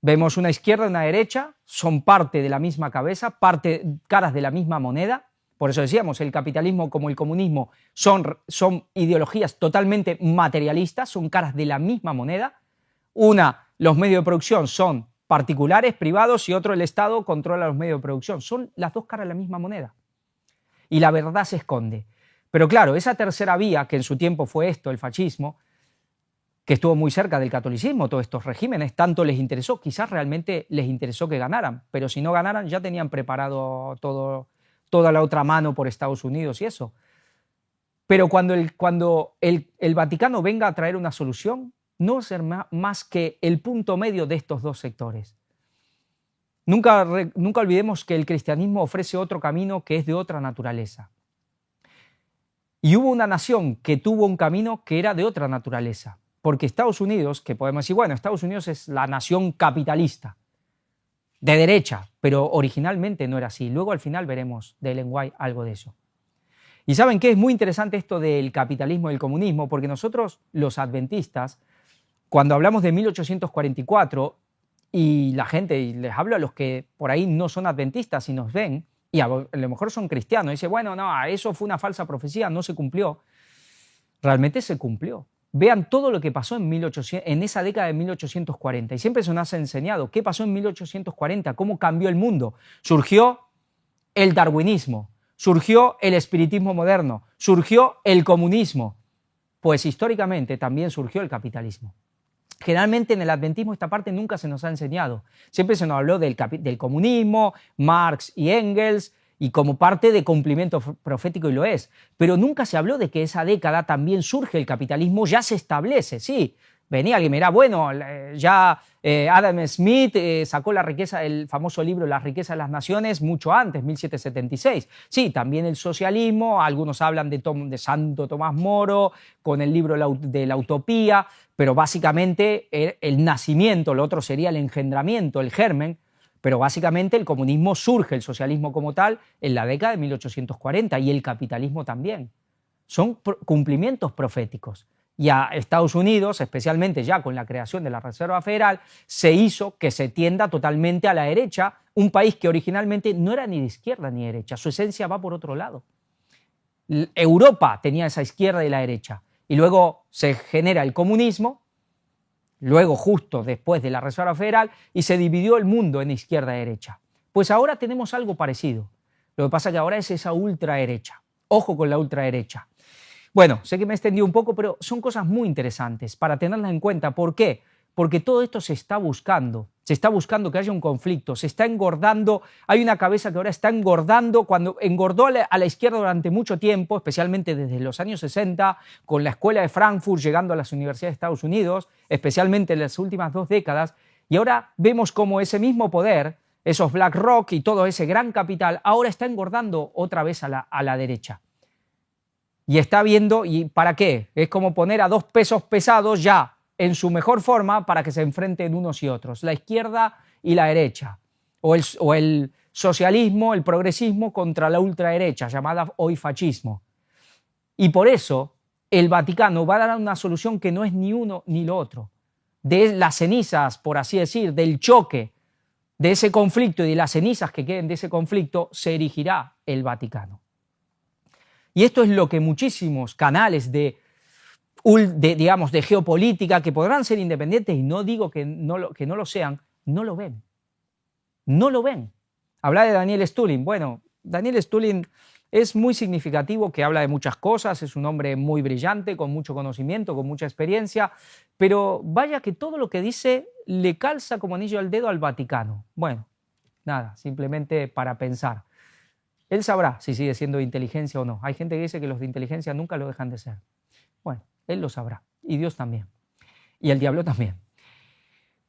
Vemos una izquierda y una derecha, son parte de la misma cabeza, caras de la misma moneda. Por eso decíamos, el capitalismo como el comunismo son ideologías totalmente materialistas, son caras de la misma moneda. Los medios de producción son particulares, privados, y otro, el Estado, controla los medios de producción. Son las dos caras de la misma moneda. Y la verdad se esconde. Pero claro, esa tercera vía, que en su tiempo fue esto, el fascismo, que estuvo muy cerca del catolicismo, todos estos regímenes, tanto les interesó, quizás realmente les interesó que ganaran, pero si no ganaran ya tenían preparado toda la otra mano por Estados Unidos y eso. Pero cuando el Vaticano venga a traer una solución, no va a ser más que el punto medio de estos dos sectores. Nunca olvidemos que el cristianismo ofrece otro camino que es de otra naturaleza. Y hubo una nación que tuvo un camino que era de otra naturaleza. Porque Estados Unidos, que podemos decir, bueno, Estados Unidos es la nación capitalista, de derecha, pero originalmente no era así. Luego al final veremos de Ellen White algo de eso. Y ¿saben qué? Es muy interesante esto del capitalismo y el comunismo, porque nosotros, los adventistas, cuando hablamos de 1844 Y la gente, y les hablo a los que por ahí no son adventistas y nos ven, y a lo mejor son cristianos, y dicen, bueno, no, eso fue una falsa profecía, no se cumplió. Realmente se cumplió. Vean todo lo que pasó en esa década de 1840. Y siempre se nos ha enseñado qué pasó en 1840, cómo cambió el mundo. Surgió el darwinismo, surgió el espiritismo moderno, surgió el comunismo. Pues históricamente también surgió el capitalismo. Generalmente en el adventismo esta parte nunca se nos ha enseñado. Siempre se nos habló del comunismo, Marx y Engels, y como parte de cumplimiento profético, y lo es. Pero nunca se habló de que esa década también surge el capitalismo, ya se establece, sí. Venía alguien, mira, bueno, ya Adam Smith sacó La riqueza, el famoso libro La riqueza de las naciones, mucho antes, 1776. Sí, también el socialismo, algunos hablan de Santo Tomás Moro, con el libro de la utopía, pero básicamente el nacimiento, lo otro sería el engendramiento, el germen, pero básicamente el comunismo surge, el socialismo como tal, en la década de 1840 y el capitalismo también. Son cumplimientos proféticos. Y a Estados Unidos, especialmente ya con la creación de la Reserva Federal, se hizo que se tienda totalmente a la derecha, un país que originalmente no era ni de izquierda ni de derecha, su esencia va por otro lado. Europa tenía esa izquierda y la derecha, y luego se genera el comunismo, luego justo después de la Reserva Federal, y se dividió el mundo en izquierda y derecha. Pues ahora tenemos algo parecido. Lo que pasa es que ahora es esa ultraderecha. Ojo con la ultraderecha. Bueno, sé que me he extendido un poco, pero son cosas muy interesantes para tenerlas en cuenta. ¿Por qué? Porque todo esto se está buscando que haya un conflicto, se está engordando, hay una cabeza que ahora está engordando, cuando engordó a la izquierda durante mucho tiempo, especialmente desde los años 60, con la escuela de Frankfurt llegando a las universidades de Estados Unidos, especialmente en las últimas 2 décadas, y ahora vemos cómo ese mismo poder, esos BlackRock y todo ese gran capital, ahora está engordando otra vez a la derecha. Y está viendo, ¿y para qué? Es como poner a 2 pesos pesados ya en su mejor forma para que se enfrenten unos y otros, la izquierda y la derecha, o el socialismo, el progresismo contra la ultraderecha, llamada hoy fascismo. Y por eso el Vaticano va a dar una solución que no es ni uno ni lo otro. De las cenizas, por así decir, del choque de ese conflicto y de las cenizas que queden de ese conflicto, se erigirá el Vaticano. Y esto es lo que muchísimos canales de geopolítica, que podrán ser independientes, y no digo que no lo sean, no lo ven. No lo ven. Habla de Daniel Stulin. Bueno, Daniel Stulin es muy significativo, que habla de muchas cosas, es un hombre muy brillante, con mucho conocimiento, con mucha experiencia, pero vaya que todo lo que dice le calza como anillo al dedo al Vaticano. Bueno, nada, simplemente para pensar. Él sabrá si sigue siendo de inteligencia o no. Hay gente que dice que los de inteligencia nunca lo dejan de ser. Bueno, él lo sabrá. Y Dios también. Y el diablo también.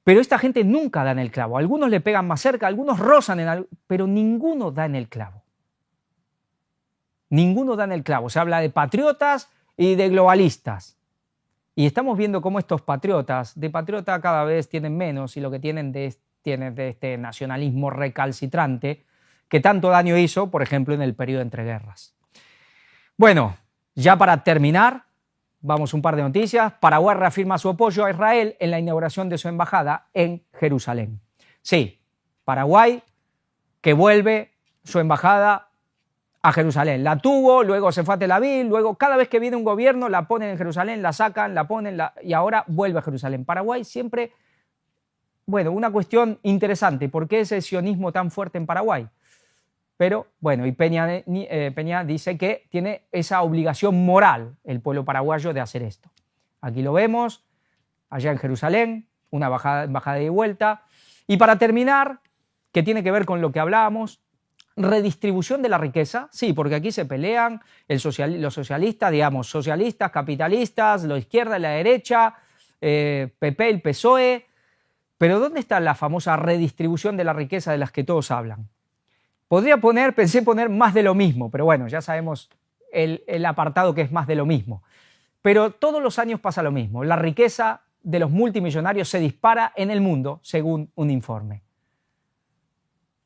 Pero esta gente nunca da en el clavo. Algunos le pegan más cerca, algunos rozan pero ninguno da en el clavo. Ninguno da en el clavo. Se habla de patriotas y de globalistas. Y estamos viendo cómo estos patriotas, de patriota cada vez tienen menos, y lo que tienen de este nacionalismo recalcitrante, que tanto daño hizo, por ejemplo, en el periodo de entreguerras. Bueno, ya para terminar, vamos un par de noticias. Paraguay reafirma su apoyo a Israel en la inauguración de su embajada en Jerusalén. Sí, Paraguay que vuelve su embajada a Jerusalén. La tuvo, luego se fue a Tel Aviv, luego cada vez que viene un gobierno la ponen en Jerusalén, la sacan, la ponen y ahora vuelve a Jerusalén. Paraguay siempre, bueno, una cuestión interesante. ¿Por qué ese sionismo tan fuerte en Paraguay? Pero, bueno, y Peña dice que tiene esa obligación moral el pueblo paraguayo de hacer esto. Aquí lo vemos, allá en Jerusalén, una embajada de vuelta. Y para terminar, que tiene que ver con lo que hablábamos, redistribución de la riqueza. Sí, porque aquí se pelean los socialistas, digamos, socialistas, capitalistas, la izquierda y la derecha, PP, el PSOE. Pero ¿dónde está la famosa redistribución de la riqueza de las que todos hablan? Pensé poner más de lo mismo, pero bueno, ya sabemos el apartado que es más de lo mismo. Pero todos los años pasa lo mismo. La riqueza de los multimillonarios se dispara en el mundo, según un informe.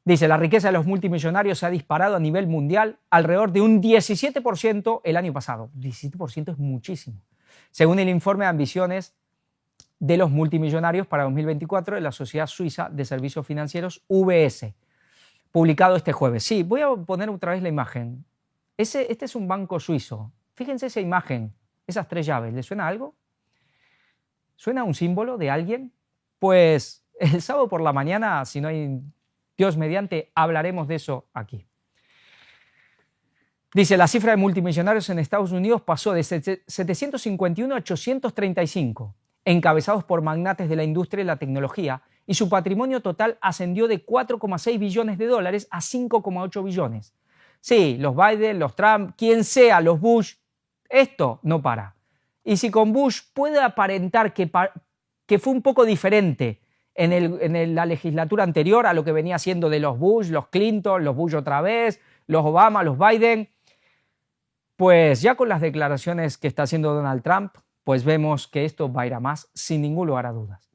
Dice, la riqueza de los multimillonarios se ha disparado a nivel mundial alrededor de un 17% el año pasado. 17% es muchísimo. Según el informe de ambiciones de los multimillonarios para 2024 de la Sociedad Suiza de Servicios Financieros, UBS, publicado este jueves. Sí, voy a poner otra vez la imagen. Este es un banco suizo. Fíjense esa imagen, esas 3 llaves. ¿Le suena algo? ¿Suena un símbolo de alguien? Pues el sábado por la mañana, si no hay Dios mediante, hablaremos de eso aquí. Dice, la cifra de multimillonarios en Estados Unidos pasó de 751 a 835, encabezados por magnates de la industria y la tecnología, y su patrimonio total ascendió de 4,6 billones de dólares a 5,8 billones. Sí, los Biden, los Trump, quien sea, los Bush, esto no para. Y si con Bush puede aparentar que fue un poco diferente en la legislatura anterior a lo que venía siendo de los Bush, los Clinton, los Bush otra vez, los Obama, los Biden, pues ya con las declaraciones que está haciendo Donald Trump, pues vemos que esto va a ir a más sin ningún lugar a dudas.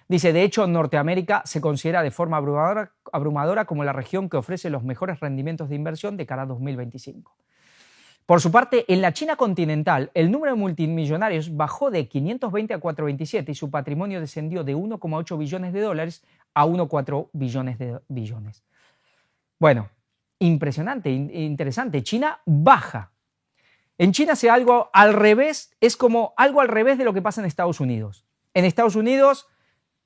Dice, de hecho, Norteamérica se considera de forma abrumadora como la región que ofrece los mejores rendimientos de inversión de cara a 2025. Por su parte, en la China continental, el número de multimillonarios bajó de 520 a 427 y su patrimonio descendió de 1,8 billones de dólares a 1,4 billones de billones. Bueno, impresionante, interesante. China baja. En China se algo al revés, es como algo al revés de lo que pasa en Estados Unidos. En Estados Unidos,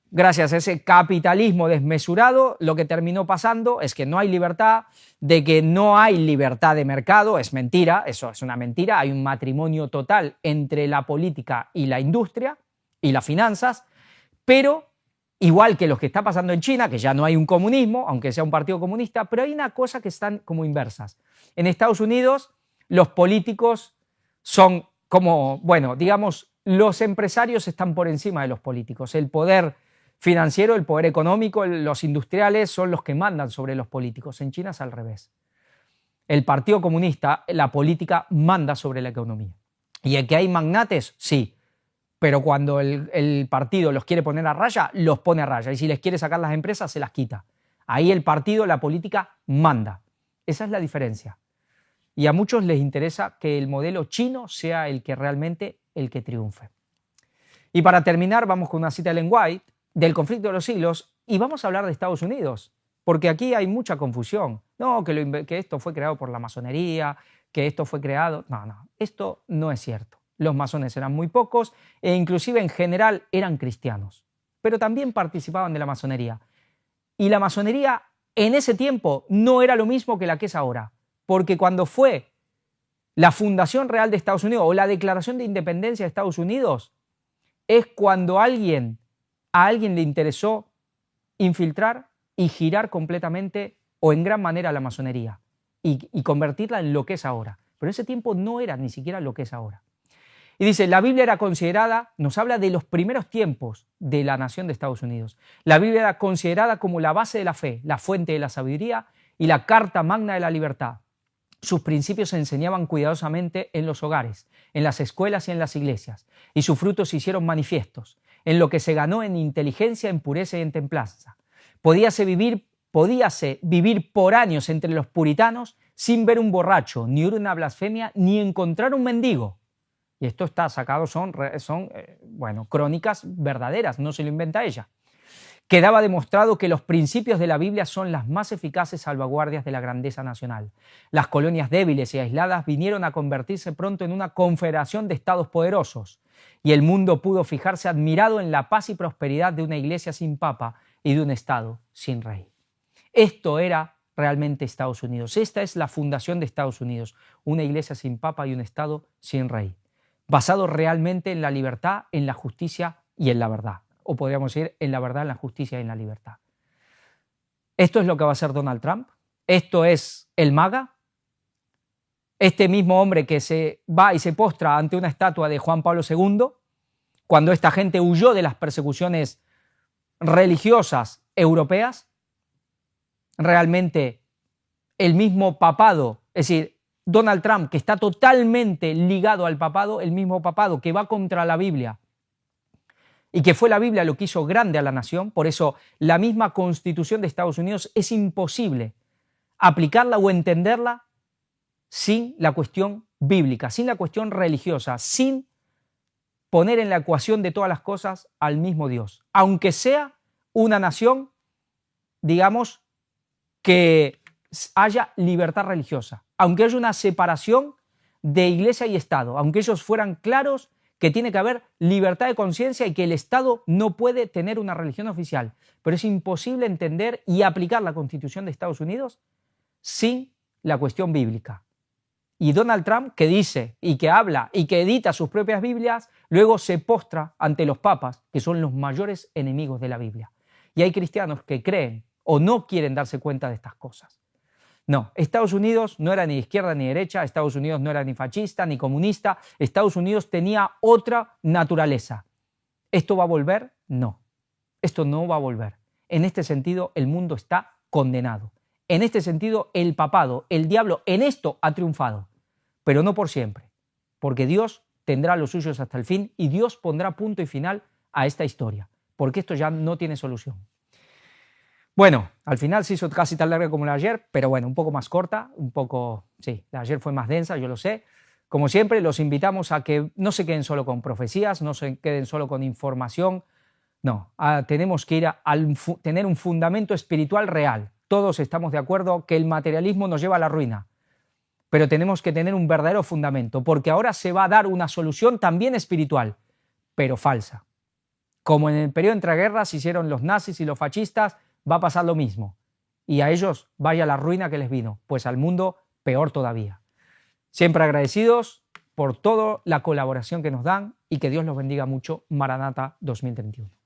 gracias a ese capitalismo desmesurado, lo que terminó pasando es que no hay libertad, de que no hay libertad de mercado, es mentira, eso es una mentira, hay un matrimonio total entre la política y la industria y las finanzas, pero igual que lo que está pasando en China, que ya no hay un comunismo, aunque sea un partido comunista, pero hay una cosa que están como inversas. En Estados Unidos, los políticos son como, bueno, digamos, los empresarios están por encima de los políticos. El poder financiero, el poder económico, los industriales son los que mandan sobre los políticos. En China es al revés. El Partido Comunista, la política manda sobre la economía. ¿Y el que hay magnates? Sí. Pero cuando el partido los quiere poner a raya, los pone a raya. Y si les quiere sacar las empresas, se las quita. Ahí el partido, la política, manda. Esa es la diferencia. Y a muchos les interesa que el modelo chino sea el que realmente el que triunfe. Y para terminar, vamos con una cita de Ellen White, del conflicto de los siglos, y vamos a hablar de Estados Unidos, porque aquí hay mucha confusión. No, que esto fue creado por la masonería, que esto fue creado... No, esto no es cierto. Los masones eran muy pocos e inclusive en general eran cristianos, pero también participaban de la masonería. Y la masonería en ese tiempo no era lo mismo que la que es ahora, porque cuando fue la fundación real de Estados Unidos o la declaración de independencia de Estados Unidos, es cuando a alguien le interesó infiltrar y girar completamente o en gran manera la masonería y convertirla en lo que es ahora. Pero en ese tiempo no era ni siquiera lo que es ahora. Y dice, la Biblia era considerada, nos habla de los primeros tiempos de la nación de Estados Unidos. La Biblia era considerada como la base de la fe, la fuente de la sabiduría y la carta magna de la libertad. Sus principios se enseñaban cuidadosamente en los hogares, en las escuelas y en las iglesias, y sus frutos se hicieron manifiestos, en lo que se ganó en inteligencia, en pureza y en templanza. Podíase vivir por años entre los puritanos sin ver un borracho, ni oír una blasfemia, ni encontrar un mendigo. Y esto está sacado, son crónicas verdaderas, no se lo inventa ella. Quedaba demostrado que los principios de la Biblia son las más eficaces salvaguardias de la grandeza nacional. Las colonias débiles y aisladas vinieron a convertirse pronto en una confederación de estados poderosos, y el mundo pudo fijarse admirado en la paz y prosperidad de una iglesia sin papa y de un estado sin rey. Esto era realmente Estados Unidos. Esta es la fundación de Estados Unidos, una iglesia sin papa y un estado sin rey, basado realmente en la libertad, en la justicia y en la verdad. O podríamos decir en la verdad, en la justicia y en la libertad. Esto es lo que va a hacer Donald Trump. Esto es el MAGA. Este mismo hombre que se va y se postra ante una estatua de Juan Pablo II, cuando esta gente huyó de las persecuciones religiosas europeas, realmente el mismo papado, es decir, Donald Trump, que está totalmente ligado al papado, el mismo papado que va contra la Biblia, y que fue la Biblia lo que hizo grande a la nación. Por eso la misma Constitución de Estados Unidos es imposible aplicarla o entenderla sin la cuestión bíblica, sin la cuestión religiosa, sin poner en la ecuación de todas las cosas al mismo Dios, aunque sea una nación, digamos, que haya libertad religiosa, aunque haya una separación de iglesia y Estado, aunque ellos fueran claros que tiene que haber libertad de conciencia y que el Estado no puede tener una religión oficial. Pero es imposible entender y aplicar la Constitución de Estados Unidos sin la cuestión bíblica. Y Donald Trump, que dice y que habla y que edita sus propias Biblias, luego se postra ante los papas, que son los mayores enemigos de la Biblia. Y hay cristianos que creen o no quieren darse cuenta de estas cosas. No, Estados Unidos no era ni de izquierda ni derecha, Estados Unidos no era ni fascista ni comunista, Estados Unidos tenía otra naturaleza. ¿Esto va a volver? No, esto no va a volver. En este sentido, el mundo está condenado. En este sentido, el papado, el diablo, en esto ha triunfado, pero no por siempre, porque Dios tendrá los suyos hasta el fin y Dios pondrá punto y final a esta historia, porque esto ya no tiene solución. Bueno, al final se hizo casi tan larga como la de ayer, pero bueno, un poco más corta, sí, la de ayer fue más densa, yo lo sé. Como siempre, los invitamos a que no se queden solo con profecías, no se queden solo con información, no, tenemos que ir a tener un fundamento espiritual real. Todos estamos de acuerdo que el materialismo nos lleva a la ruina, pero tenemos que tener un verdadero fundamento, porque ahora se va a dar una solución también espiritual, pero falsa. Como en el periodo entre guerras hicieron los nazis y los fascistas, va a pasar lo mismo. Y a ellos vaya la ruina que les vino, pues al mundo peor todavía. Siempre agradecidos por toda la colaboración que nos dan y que Dios los bendiga mucho. Maranata 2031.